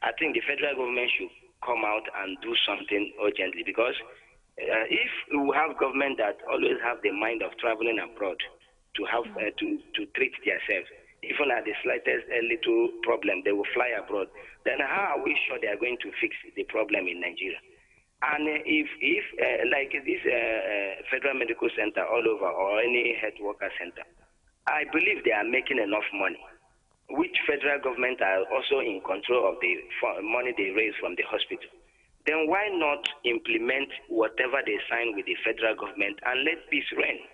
I think the federal government should come out and do something urgently, because if we have government that always have the mind of traveling abroad to have to treat themselves, even at the slightest little problem, they will fly abroad, then how are we sure they are going to fix the problem in Nigeria? And if like this Federal Medical Center all over, or any health worker center, I believe they are making enough money, which federal government are also in control of the money they raise from the hospital. Then why not implement whatever they sign with the federal government and let peace reign?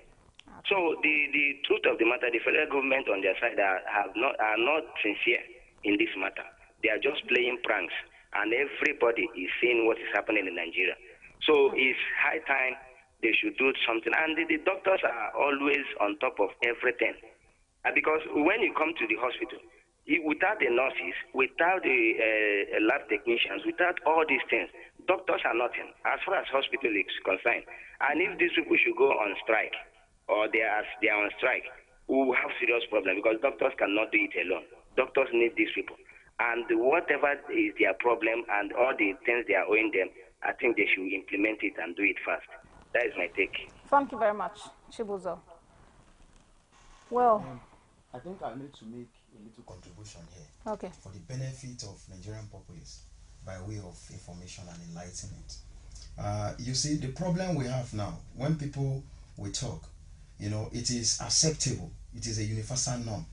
So the truth of the matter, the federal government on their side are not sincere in this matter. They are just playing pranks, and everybody is seeing what is happening in Nigeria. So it's high time they should do something. And the doctors are always on top of everything. Because when you come to the hospital, without the nurses, without the lab technicians, without all these things, doctors are nothing as far as hospital is concerned. And if these people should go on strike, or they are on strike, we will have serious problem, because doctors cannot do it alone. Doctors need these people. And whatever is their problem and all the things they are owing them, I think they should implement it and do it fast. That is my take. Thank you very much, Chibuzo. Well, I think I need to make a little contribution here. Okay. For the benefit of Nigerian populace, by way of information and enlightenment. You see, the problem we have now, when people will talk, it is acceptable, it is a universal norm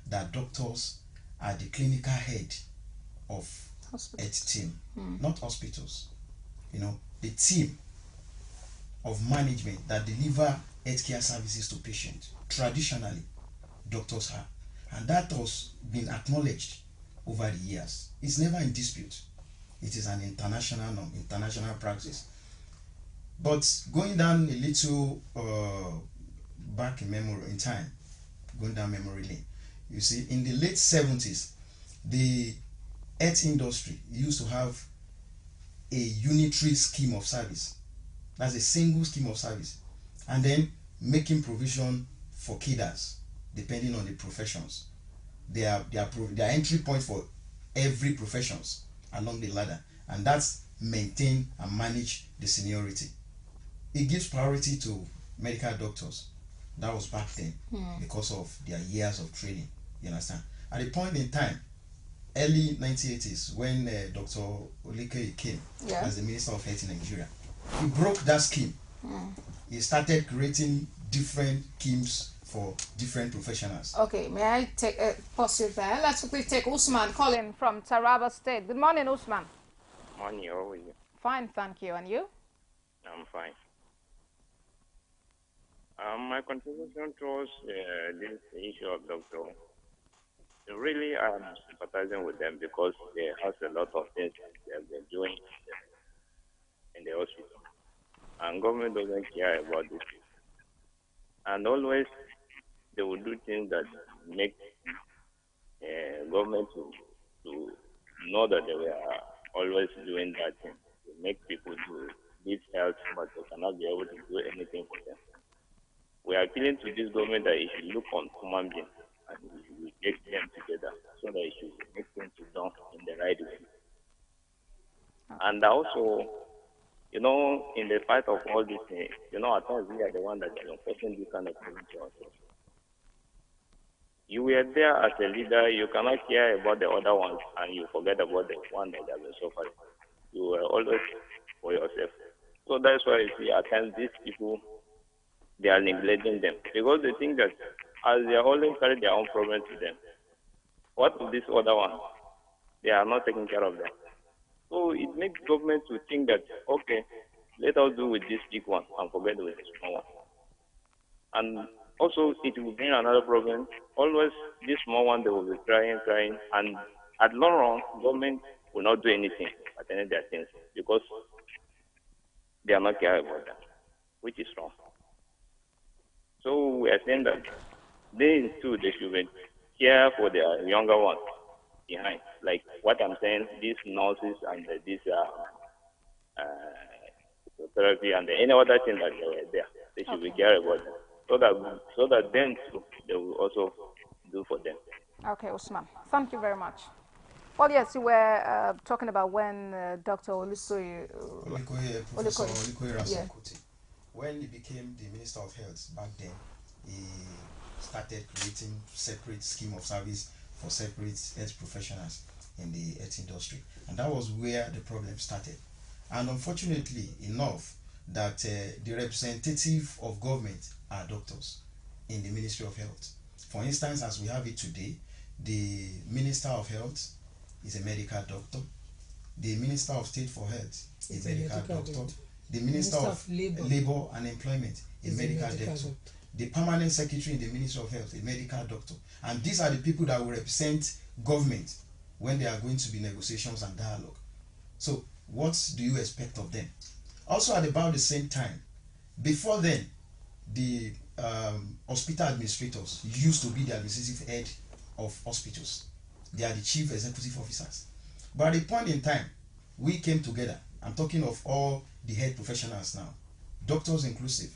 that doctors are the clinical head of health team, not hospitals. The team of management that deliver healthcare services to patients, traditionally, doctors are. And that has been acknowledged over the years. It's never in dispute. It is an international norm, international practice. But going down a little back in time, going down memory lane, you see, in the late 70s, the health industry used to have a unitary scheme of service. That's a single scheme of service. And then making provision for cadres, depending on the professions. Their entry point for every professions along the ladder. And that's maintain and manage the seniority. It gives priority to medical doctors. That was back then because of their years of training. You understand? At a point in time, early 1980s, when Dr. Olike came as the Minister of Health in Nigeria, he broke that scheme He started creating different schemes for different professionals. Okay, may I take pause you there? Let's quickly take Usman calling from Taraba State. Good morning, Usman. Morning, how are you? Fine, thank you. And you? I'm fine. My contribution towards this issue of doctor, really I'm sympathizing with them because they have a lot of things they have been doing in the hospital. And government doesn't care about this. And always they will do things that make government to know that they were always doing that thing. To make people do this health, but they cannot be able to do anything for them. We are appealing to this government that it should look on human beings and we should take them together so that it should make things done in the right way. And also, in the fight of all these things, at times we are the one that are facing this kind of problem to ourselves. You were there as a leader, you cannot care about the other ones and you forget about the one that has been suffering. You were always for yourself. So that's why you see at times these people, they are neglecting them because they think that as they are always carrying their own problems to them, what of this other one? They are not taking care of them. So it makes government to think that, okay, let us do with this big one and forget with the small one. And also it will bring another problem. Always this small one, they will be crying, and at long run, government will not do anything attending their things because they are not caring about them, which is wrong. So we are saying that they too, they should be care for their younger ones behind. Like what I'm saying, these nurses and these therapy and any other thing that they were there, they should be care about them. So that then too, they will also do for them. Okay, Usman. Thank you very much. Well, yes, you were talking about when Dr. Olukoye Rasakote, when he became the Minister of Health back then, he started creating separate scheme of service for separate health professionals in the health industry. And that was where the problem started. And unfortunately enough, that the representative of government are doctors in the Ministry of Health. For instance, as we have it today, the Minister of Health is a medical doctor. The Minister of State for Health is a medical doctor. The Minister of Labor and Employment, a medical doctor. The Permanent Secretary in the Ministry of Health, a medical doctor. And these are the people that will represent government when there are going to be negotiations and dialogue. So what do you expect of them? Also at about the same time, before then, the hospital administrators used to be the administrative head of hospitals. They are the chief executive officers. But at a point in time, we came together, I'm talking of all the health professionals now, doctors inclusive,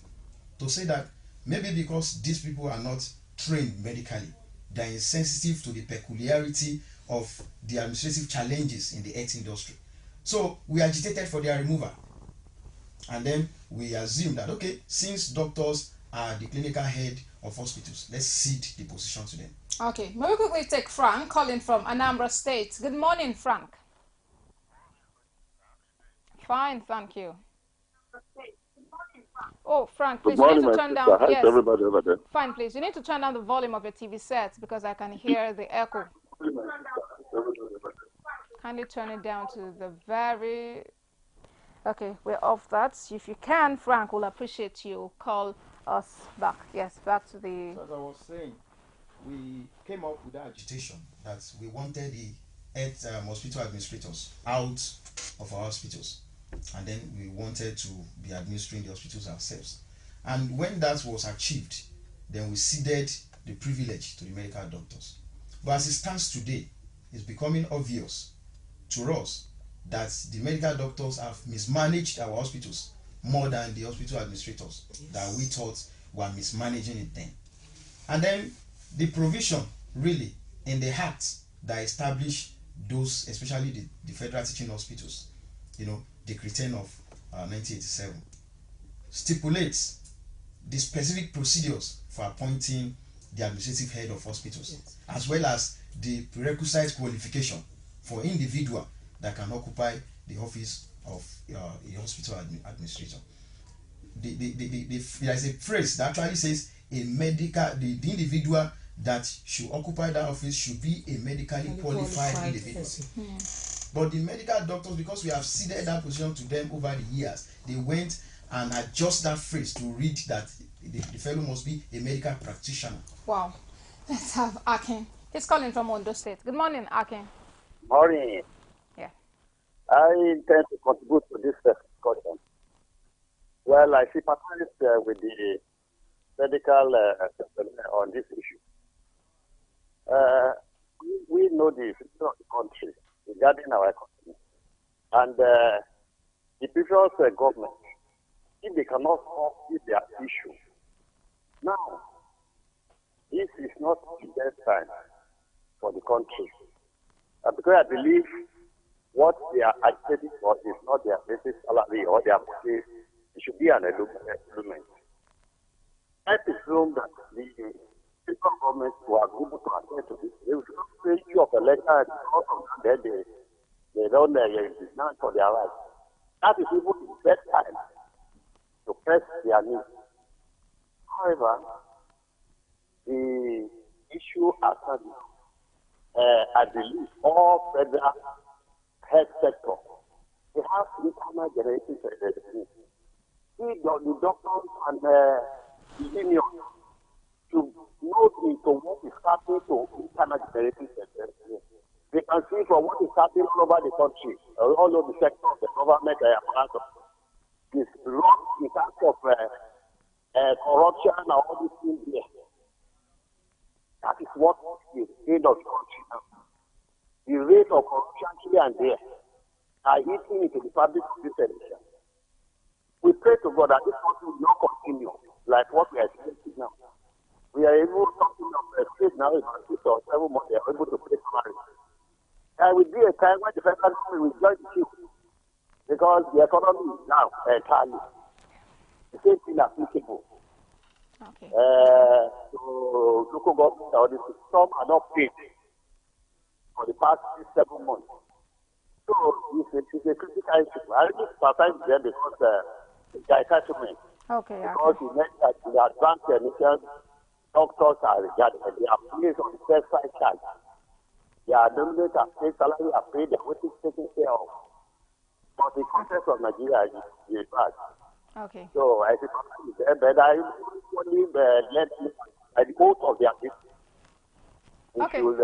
to say that maybe because these people are not trained medically, they are insensitive to the peculiarity of the administrative challenges in the health industry. So we agitated for their removal. And then we assumed that, okay, since doctors are the clinical head of hospitals, let's cede the position to them. Okay, may we quickly take Frank calling from Anambra State. Good morning, Frank. Fine, thank you. Oh, Frank, please, you need to turn down. Hi yes. to everybody over there. Fine, please. You need to turn down the volume of your TV set because I can hear the echo. Kindly turn it down to the very... Okay, we're off that. If you can, Frank, we'll appreciate you. Call us back. Yes, back to the... As I was saying, we came up with the agitation that we wanted the health hospital administrators out of our hospitals. And then we wanted to be administering the hospitals ourselves. And when that was achieved, then we ceded the privilege to the medical doctors. But as it stands today, it's becoming obvious to us that the medical doctors have mismanaged our hospitals more than the hospital administrators that we thought were mismanaging it then. And then the provision really in the act that established those, especially the federal teaching hospitals, the Decree of 1987, stipulates the specific procedures for appointing the administrative head of hospitals, as well as the prerequisite qualification for individual that can occupy the office of a hospital administrator. there's a phrase that actually says the individual that should occupy that office should be a medically qualified individual. But the medical doctors, because we have ceded that position to them over the years, they went and adjust that phrase to read that the fellow must be a medical practitioner. Wow. Let's have Akin. He's calling from Ondo State. Good morning, Akin. Morning. Yeah. I intend to contribute to this discussion. Well, I sympathize with the medical on this issue. We know the future of the country regarding our economy. And the previous government, if they cannot solve their issue, now, this is not the best time for the country. Because I believe what they are agitating for is not their basic salary or their pay. It should be an element. I presume that the federal government who are able to attend to this, they will not issue of a letter because of that they don't demand for their rights. That is even the best time to press their needs. However, the issue at hand, I believe all federal health sector, they have internal generating needs. The doctors and the unions to look into what is happening to internal generating needs. They can see from what is happening all over the country, all over the sector of the government is wrong in terms of corruption and all these things here. That is what is the end of the country now. The rate of corruption here and there are eating into the fabric of this election. We pray to God that this country will not continue like what we are experiencing now. We are able to state now in 6 or 7 months, they are able to pay salary. There will be a time when the federal government will join the queue because the economy is now entirely. The same thing applicable. Okay. So local government or the some are not paid for the past 6, 7 months. So it's a critical issue. I really sympathize with them because it's a entitlement. Okay. Because it meant that the advanced technicians, doctors are regarded, they are placed on the first side charge. They are nominated as paid salary, are paid, they are waiting taken care of. But the context of Nigeria is bad. Okay. So I think but I only let most of their people. We should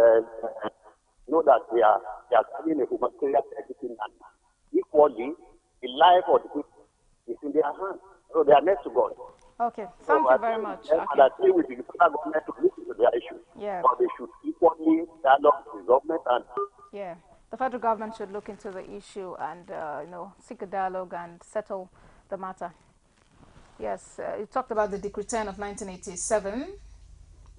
know that they are having a humanitarian everything and equally the life of the people is in their hands. So they are next to God. Okay. Thank you very much. And I think with the federal government to listen to their issue. Yeah. But they should equally dialogue with the government and yeah. The federal government should look into the issue and seek a dialogue and settle the matter. Yes, you talked about the Decree 10 of 1987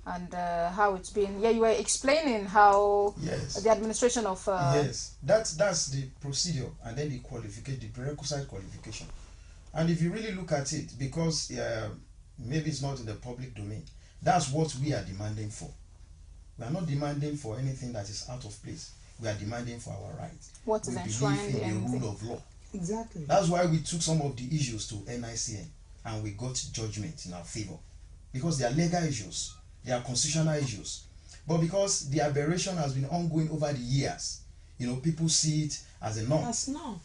and how it's been. Yeah, you were explaining how the administration of. Yes, that's the procedure and then the qualification, the prerequisite qualification. And if you really look at it, because maybe it's not in the public domain, that's what we are demanding for. We are not demanding for anything that is out of place. We are demanding for our rights. What is enshrined in the rule of law. Exactly. That's why we took some of the issues to NICN and we got judgment in our favor. Because they are legal issues, they are constitutional issues. But because the aberration has been ongoing over the years, people see it as a norm. That's norm.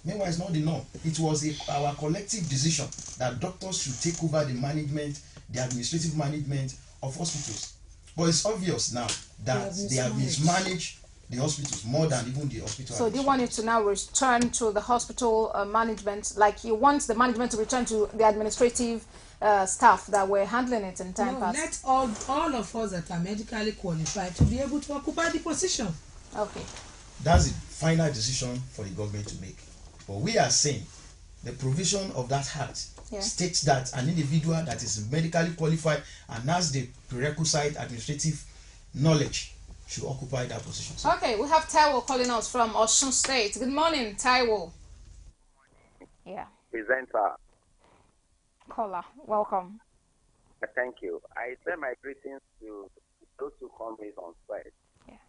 Meanwhile, it's not the norm. It was our collective decision that doctors should take over the management, the administrative management of hospitals. But it's obvious now that they have mismanaged the hospitals more than even the hospital. So do you want it to now return to the hospital management, like you want the management to return to the administrative staff that were handling it in time past? Let all of us that are medically qualified to be able to occupy the position. Okay. That's the final decision for the government to make. But we are saying the provision of that act states that an individual that is medically qualified and has the prerequisite administrative knowledge should occupy that position. Okay, we have Taiwo calling us from Osun State. Good morning, Taiwo. Yeah. presenter. Caller, welcome. Thank you. I send my greetings to those who come in on site. Yeah.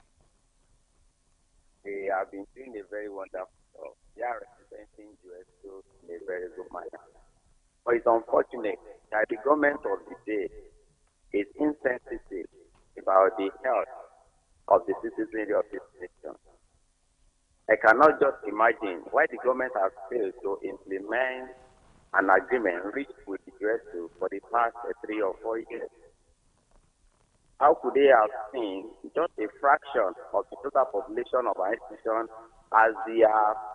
They have been doing a very wonderful job. They are representing USO in a very good manner. But it's unfortunate that the government of the day is insensitive about the health of the citizenry of this nation. I cannot just imagine why the government has failed to implement an agreement reached with the USO for the past 3 or 4 years. How could they have seen just a fraction of the total population of our institution as their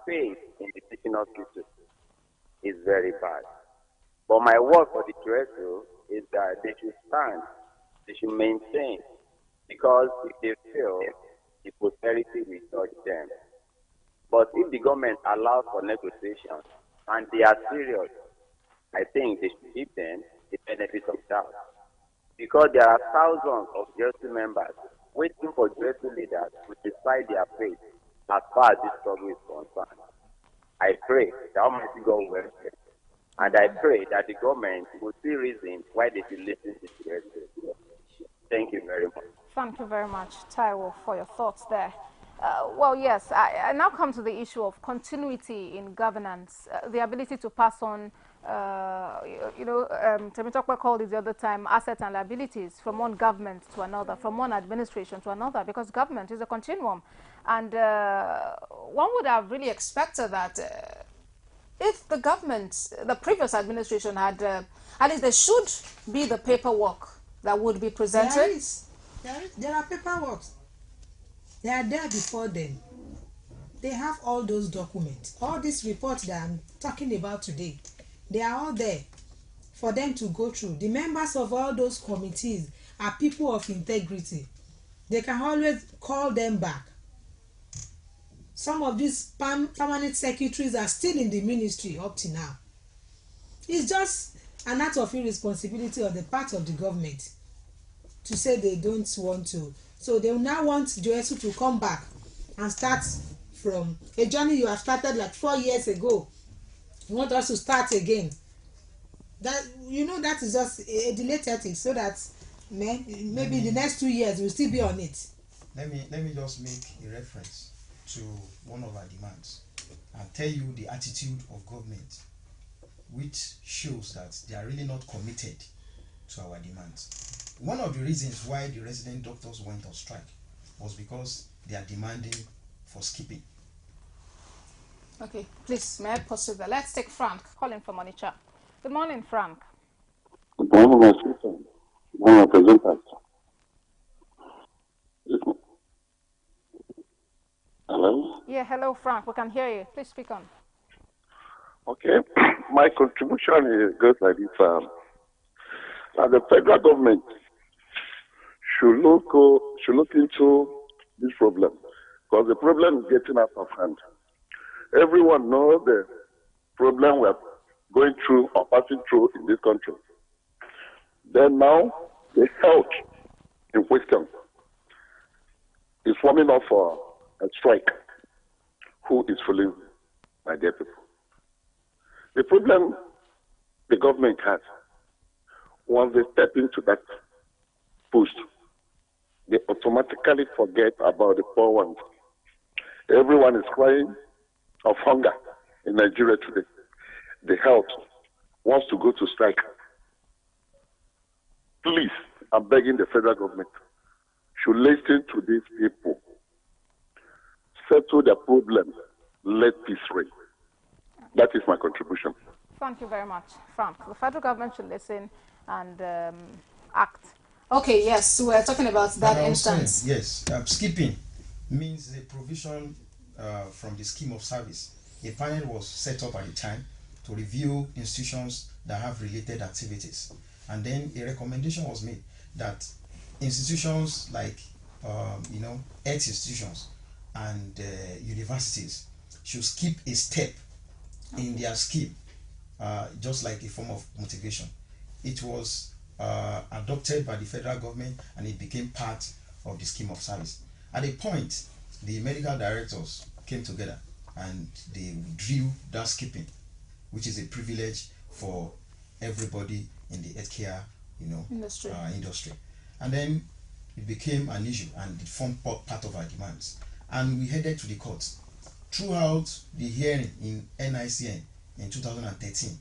faith in the teaching hospital? Is very bad. But my word for the USO is that they should stand, they should maintain, because if they fail, the posterity will judge them. But if the government allows for negotiations and they are serious, I think they should give them the benefit of doubt. Because there are thousands of GSU members waiting for GSU leaders to decide their fate as far as this struggle is concerned. I pray that Almighty God will help them. And I pray that the government will see reason why they should listen to GSU. Thank you very much. Thank you very much, Taiwo, for your thoughts there. Well, yes, I now come to the issue of continuity in governance, the ability to pass on, Temitokwe called it the other time, assets and liabilities from one government to another, from one administration to another, because government is a continuum. And one would have really expected that if the government, the previous administration had, at least there should be the paperwork that would be presented. There are paperwork. They are there before them. They have all those documents. All these reports that I'm talking about today, they are all there for them to go through. The members of all those committees are people of integrity. They can always call them back. Some of these permanent secretaries are still in the ministry up to now. It's just an act of irresponsibility on the part of the government to say they don't want to. So they now want GSU to come back and start from a journey you have started like 4 years ago. You want us to start again. That that is just a delay tactic, so that maybe in the next 2 years we'll still be on it. Let me just make a reference to one of our demands and tell you the attitude of government, which shows that they are really not committed to our demands. One of the reasons why the resident doctors went on strike was because they are demanding for skipping. Okay, please, may I pause there? Let's take Frank, calling from Onitsha. Good morning, Frank. Good morning, my sister. Good morning, presenters. Hello? Yeah, hello, Frank. We can hear you. Please speak on. Okay, my contribution goes like this. The federal government should look into this problem, because the problem is getting out of hand. Everyone knows the problem we're going through or passing through in this country. Then now, the health in question is forming up for a strike. Who is fooling my dear people? The problem the government has, once they step into that post, they automatically forget about the poor ones. Everyone is crying of hunger in Nigeria today. The health wants to go to strike. Please, I'm begging the federal government, should listen to these people. Settle their problems. Let peace reign. That is my contribution. Thank you very much, Frank. The federal government should listen and act. Okay, yes, we're talking about that instance. Yes, skipping means the provision from the scheme of service. A panel was set up at the time to review institutions that have related activities. And then a recommendation was made that institutions like, health institutions and universities should skip a step in their scheme, just like a form of motivation. It was adopted by the federal government and it became part of the scheme of service. At a point, the medical directors came together and they withdrew that skipping, which is a privilege for everybody in the healthcare industry. And then it became an issue and it formed part of our demands. And we headed to the courts. Throughout the hearing in NICN in 2013,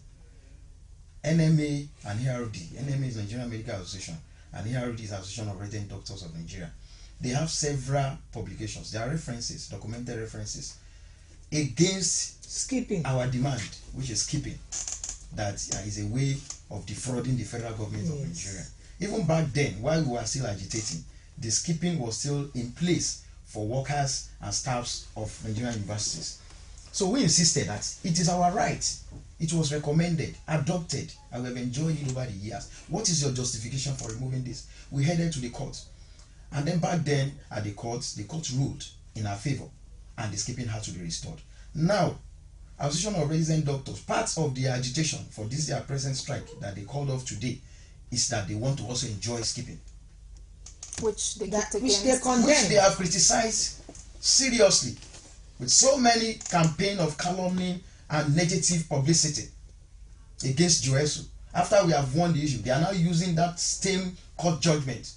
NMA and ARD. NMA is Nigerian Medical Association, and ARD is Association of Resident Doctors of Nigeria. They have several publications. There are references, documented references, against skipping our demand, which is skipping. That is a way of defrauding the federal government of Nigeria. Even back then, while we were still agitating, the skipping was still in place for workers and staffs of Nigerian universities. So we insisted that it is our right. It was recommended, adopted, and we have enjoyed it over the years. What is your justification for removing this? We headed to the court. And then back then, at the court ruled in our favor, and the skipping had to be restored. Now, Association of Resident Doctors, part of the agitation for this their present strike that they called off today is that they want to also enjoy skipping. Which they condemn. Which they have criticized seriously, with so many campaign of calumny and negative publicity against Joesu. After we have won the issue, they are now using that same court judgment.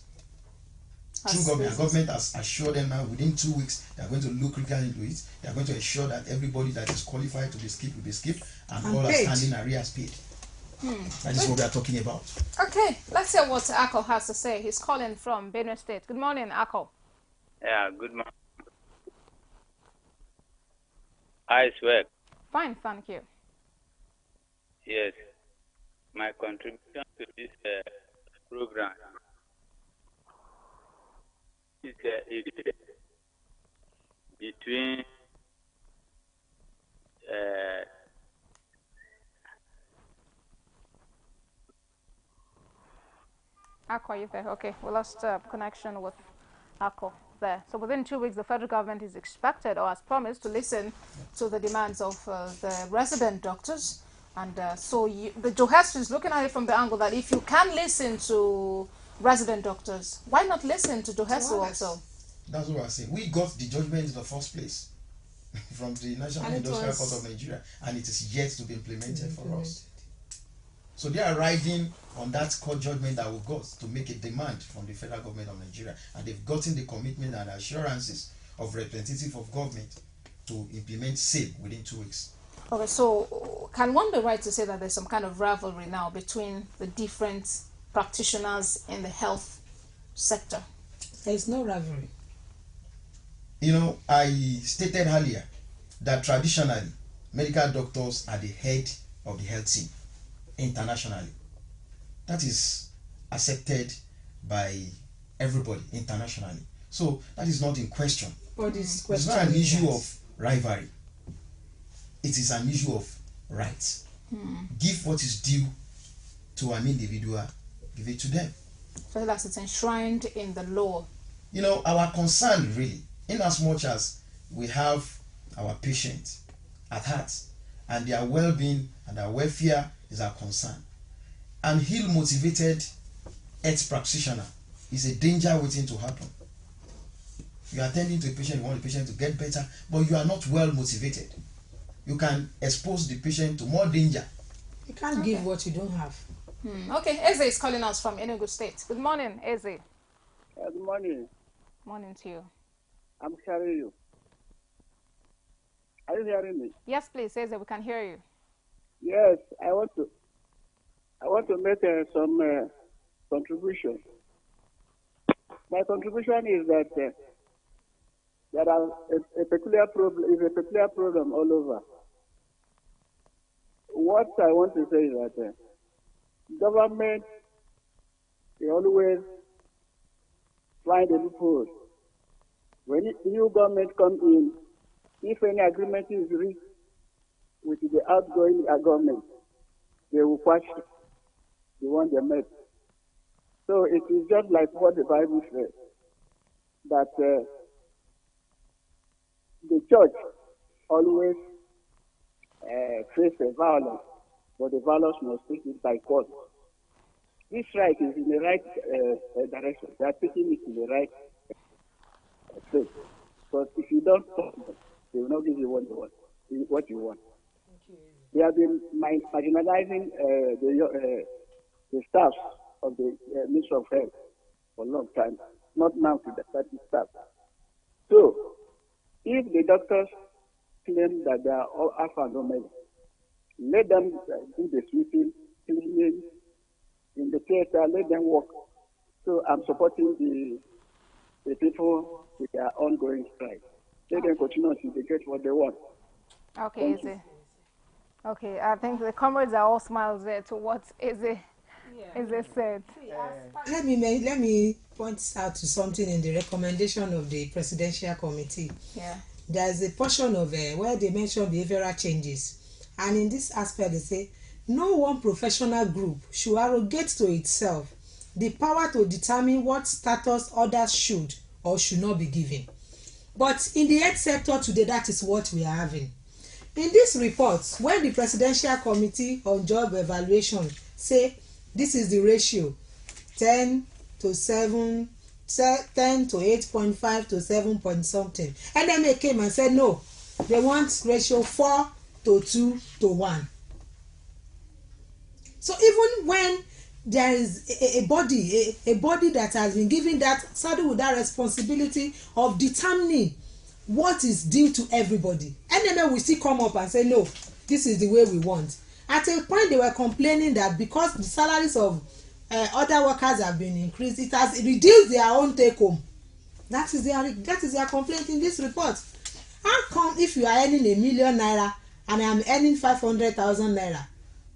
True government. Government has assured them now within 2 weeks they are going to look critically into it. They are going to ensure that everybody that is qualified to be skipped will be skipped, and all are standing arrears paid. That is what we are talking about. Okay, let's hear what Ako has to say. He's calling from Benue State. Good morning, Ako. Yeah, good morning. I swear. Fine, thank you. Yes, my contribution to this program is between Ako, are you there? Okay, we lost connection with Ako there. So within 2 weeks, the federal government is expected or has promised to listen to the demands of the resident doctors. And so the Johesu is looking at it from the angle that if you can listen to resident doctors, why not listen to Johesu also? That's what I say. We got the judgment in the first place from the National Industrial Court of Nigeria, and it is yet to be implemented for us. So they are riding on that court judgment that we got to make a demand from the federal government of Nigeria, and they've gotten the commitment and assurances of representative of government to implement same within 2 weeks. Okay, so can one be right to say that there's some kind of rivalry now between the different practitioners in the health sector? There is no rivalry. You know, I stated earlier that traditionally medical doctors are the head of the health team internationally. That is accepted by everybody internationally. So that is not in question. It's not an issue of rivalry. It is an issue of rights. Give what is due to an individual, give it to them. So that's it's enshrined in the law. You know, our concern really, in as much as we have our patients at heart and their well-being and their welfare is our concern. An ill-motivated health practitioner is a danger waiting to happen. You are attending to a patient, you want the patient to get better, but you are not well motivated. You can expose the patient to more danger. You can't give what you don't have. Okay, Eze is calling us from Enugu State. Good morning, Eze. Good morning. Morning to you. I'm hearing you. Are you hearing me? Yes, please, Eze, we can hear you. Yes, I want to make some contribution. My contribution is that there are a peculiar problem all over. What I want to say is that government, they always find a loophole. When new government comes in, if any agreement is reached with the outgoing government, they will quash the one they made. So it is just like what the Bible says, that the church always face a violence, but the violence must take it by force. This strike is in the right direction. They are taking it in the right place. But if you don't stop them, they will not give you what you want. They have been marginalizing the staff of the Ministry of Health for a long time, not now to the staff. So, if the doctors claim that they are all alpha and omega, let them do the sweeping, cleaning in the theater, let them work. So I'm supporting the people with their ongoing strike. Let them continue until they get what they want. Okay, Eze. Okay, I think the comrades are all smiles there to what Eze said. Let me point out to something in the recommendation of the Presidential Committee. Yeah. There's a portion of where they mention behavioral changes, and in this aspect they say no one professional group should arrogate to itself the power to determine what status others should or should not be given. But in the health sector today, that is what we are having. In this report, when the Presidential Committee on Job Evaluation say this is the ratio 10 to 7, 10 to 8.5 to 7 point something, NMA came and said no, they want ratio 4 to 2 to 1. So even when there is a body that has been given that, started with that responsibility of determining what is due to everybody, NMA will still come up and say no, this is the way we want. At a point they were complaining that because the salaries of other workers have been increased, it has reduced their own take home. That is their complaint in this report. How come if you are earning ₦1 million and I am earning 500,000 naira,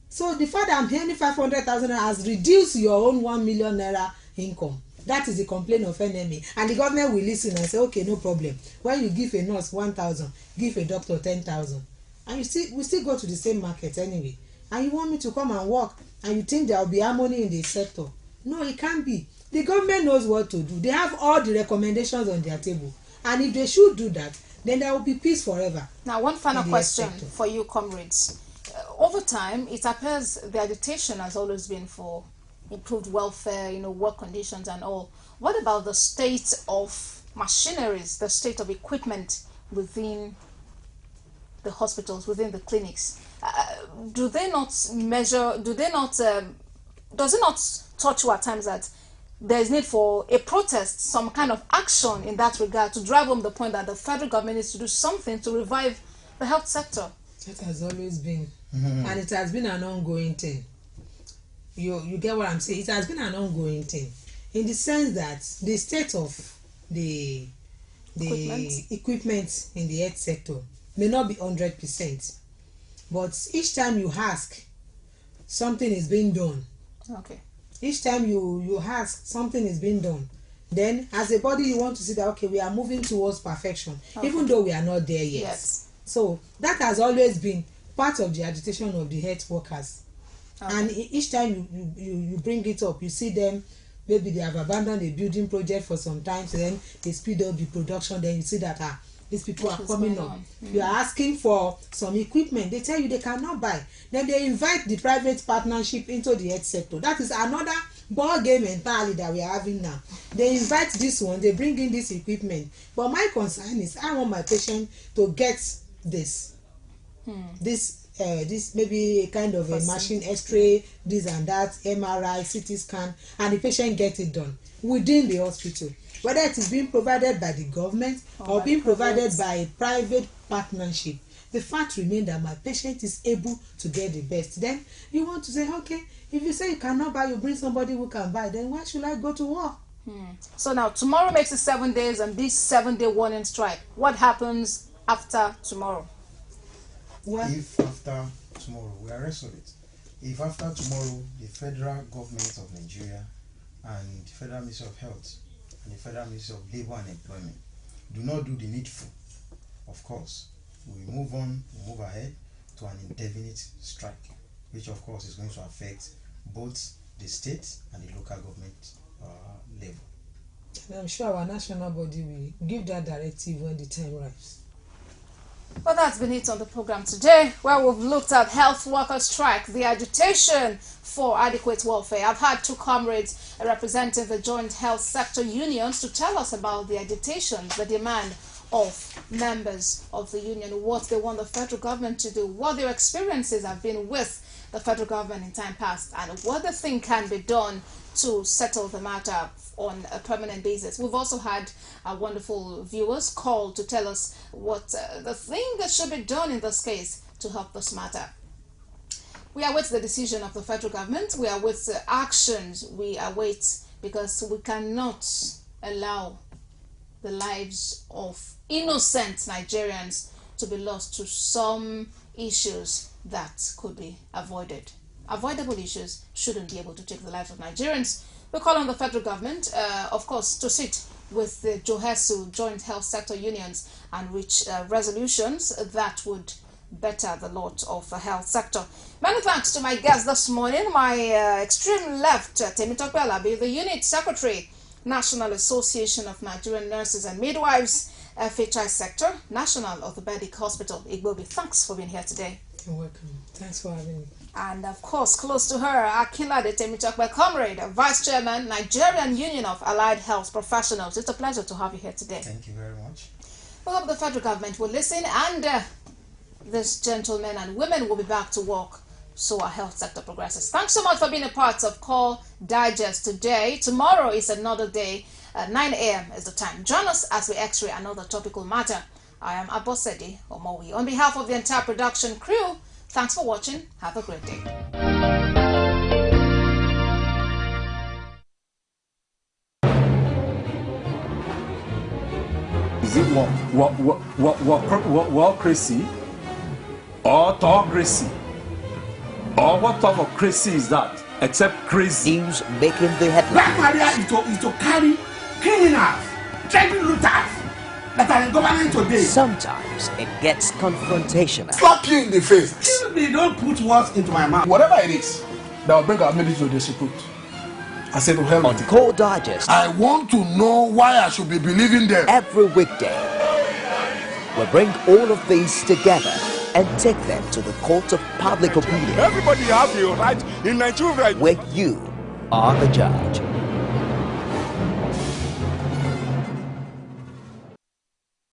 so the fact that I'm earning 500,000 naira has reduced your own 1 million naira income? That is the complaint of NMA, and the government will listen and say okay, no problem. When you give a nurse 1,000, give a doctor 10,000, and we still go to the same market anyway, and you want me to come and work and you think there will be harmony in the sector? No, it can't be. The government knows what to do. They have all the recommendations on their table, and if they should do that, then there will be peace forever. Now, one final question for you, comrades. Over time, it appears the agitation has always been for improved welfare, work conditions and all. What about the state of machineries, the state of equipment within the hospitals, within the clinics? Does it not touch you at times that there is need for a protest, some kind of action in that regard to drive home the point that the federal government needs to do something to revive the health sector? That has always been, and it has been an ongoing thing. You get what I'm saying? It has been an ongoing thing, in the sense that the state of the equipment in the health sector may not be 100%, but each time you ask, something is being done. Okay. Each time you ask, something is being done. Then, as a body, you want to see that okay, we are moving towards perfection, even though we are not there yet. Yes. So that has always been part of the agitation of the health workers. And each time you bring it up, you see them, maybe they have abandoned a building project for some time, so then they speed up the production, then you see that these people are coming up. You are asking for some equipment, they tell you they cannot buy. Then they invite the private partnership into the health sector. That is another ball game entirely that we are having now. They invite this one, they bring in this equipment. But my concern is I want my patient to get this maybe a kind of a machine, X-ray, this and that, MRI, CT scan, and the patient gets it done within the hospital. Whether it is being provided by the government or being provided by a private partnership, the fact remains that my patient is able to get the best. Then you want to say, okay, if you say you cannot buy, you bring somebody who can buy, then why should I go to war? So now tomorrow makes it 7 days, and this 7-day warning strike. What happens after tomorrow? If after tomorrow, we are resolute. If after tomorrow the federal government of Nigeria and the Federal Ministry of Health and the Federal Ministry of Labor and Employment do not do the needful, of course, we move ahead to an indefinite strike, which of course is going to affect both the state and the local government level. And I'm sure our national body will give that directive when the time arrives. Well, that's been it on the program today, where we've looked at health workers' strike, the agitation for adequate welfare. I've had two comrades representing the joint health sector unions to tell us about the agitation, the demand of members of the union, what they want the federal government to do, what their experiences have been with the federal government in time past, and what they think can be done to settle the matter on a permanent basis. We've also had our wonderful viewers call to tell us what the thing that should be done in this case to help this matter. We await the decision of the federal government. We await the actions. We await, because we cannot allow the lives of innocent Nigerians to be lost to some issues that could be avoided. Avoidable issues shouldn't be able to take the lives of Nigerians. We call on the federal government, of course, to sit with the JOHESU joint health sector unions and reach resolutions that would better the lot of the health sector. Many thanks to my guest this morning, my extreme left, Temitope Alabi, the unit secretary, National Association of Nigerian Nurses and Midwives, FHI sector, National Orthopedic Hospital, Igbobi. Thanks for being here today. You're welcome. Thanks for having me. And of course, close to her, Akila de Temitope, comrade, Vice Chairman, Nigerian Union of Allied Health Professionals. It's a pleasure to have you here today. Thank you very much. We hope the federal government will listen, and these gentlemen and women will be back to work so our health sector progresses. Thanks so much for being a part of Call Digest today. Tomorrow is another day. 9 a.m. is the time. Join us as we x-ray another topical matter. I am Abosedi Omowi. On behalf of the entire production crew, thanks for watching. Have a great day. Is it wallcracy or autocracy? Or what type of crazy is that? Except crazy. News making the headlines. Black Maria is to carry criminals, trading looters that are in government today. Sometimes it gets confrontational. Slap you in the face. Excuse me, don't put words into my mouth. Whatever it is that will bring our military to disrepute, I said to hell. On Call Digest, I want to know why I should be believing them. every weekday, we bring all of these together and take them to the court of public opinion. Everybody has a right in Nigeria. Where you are the judge.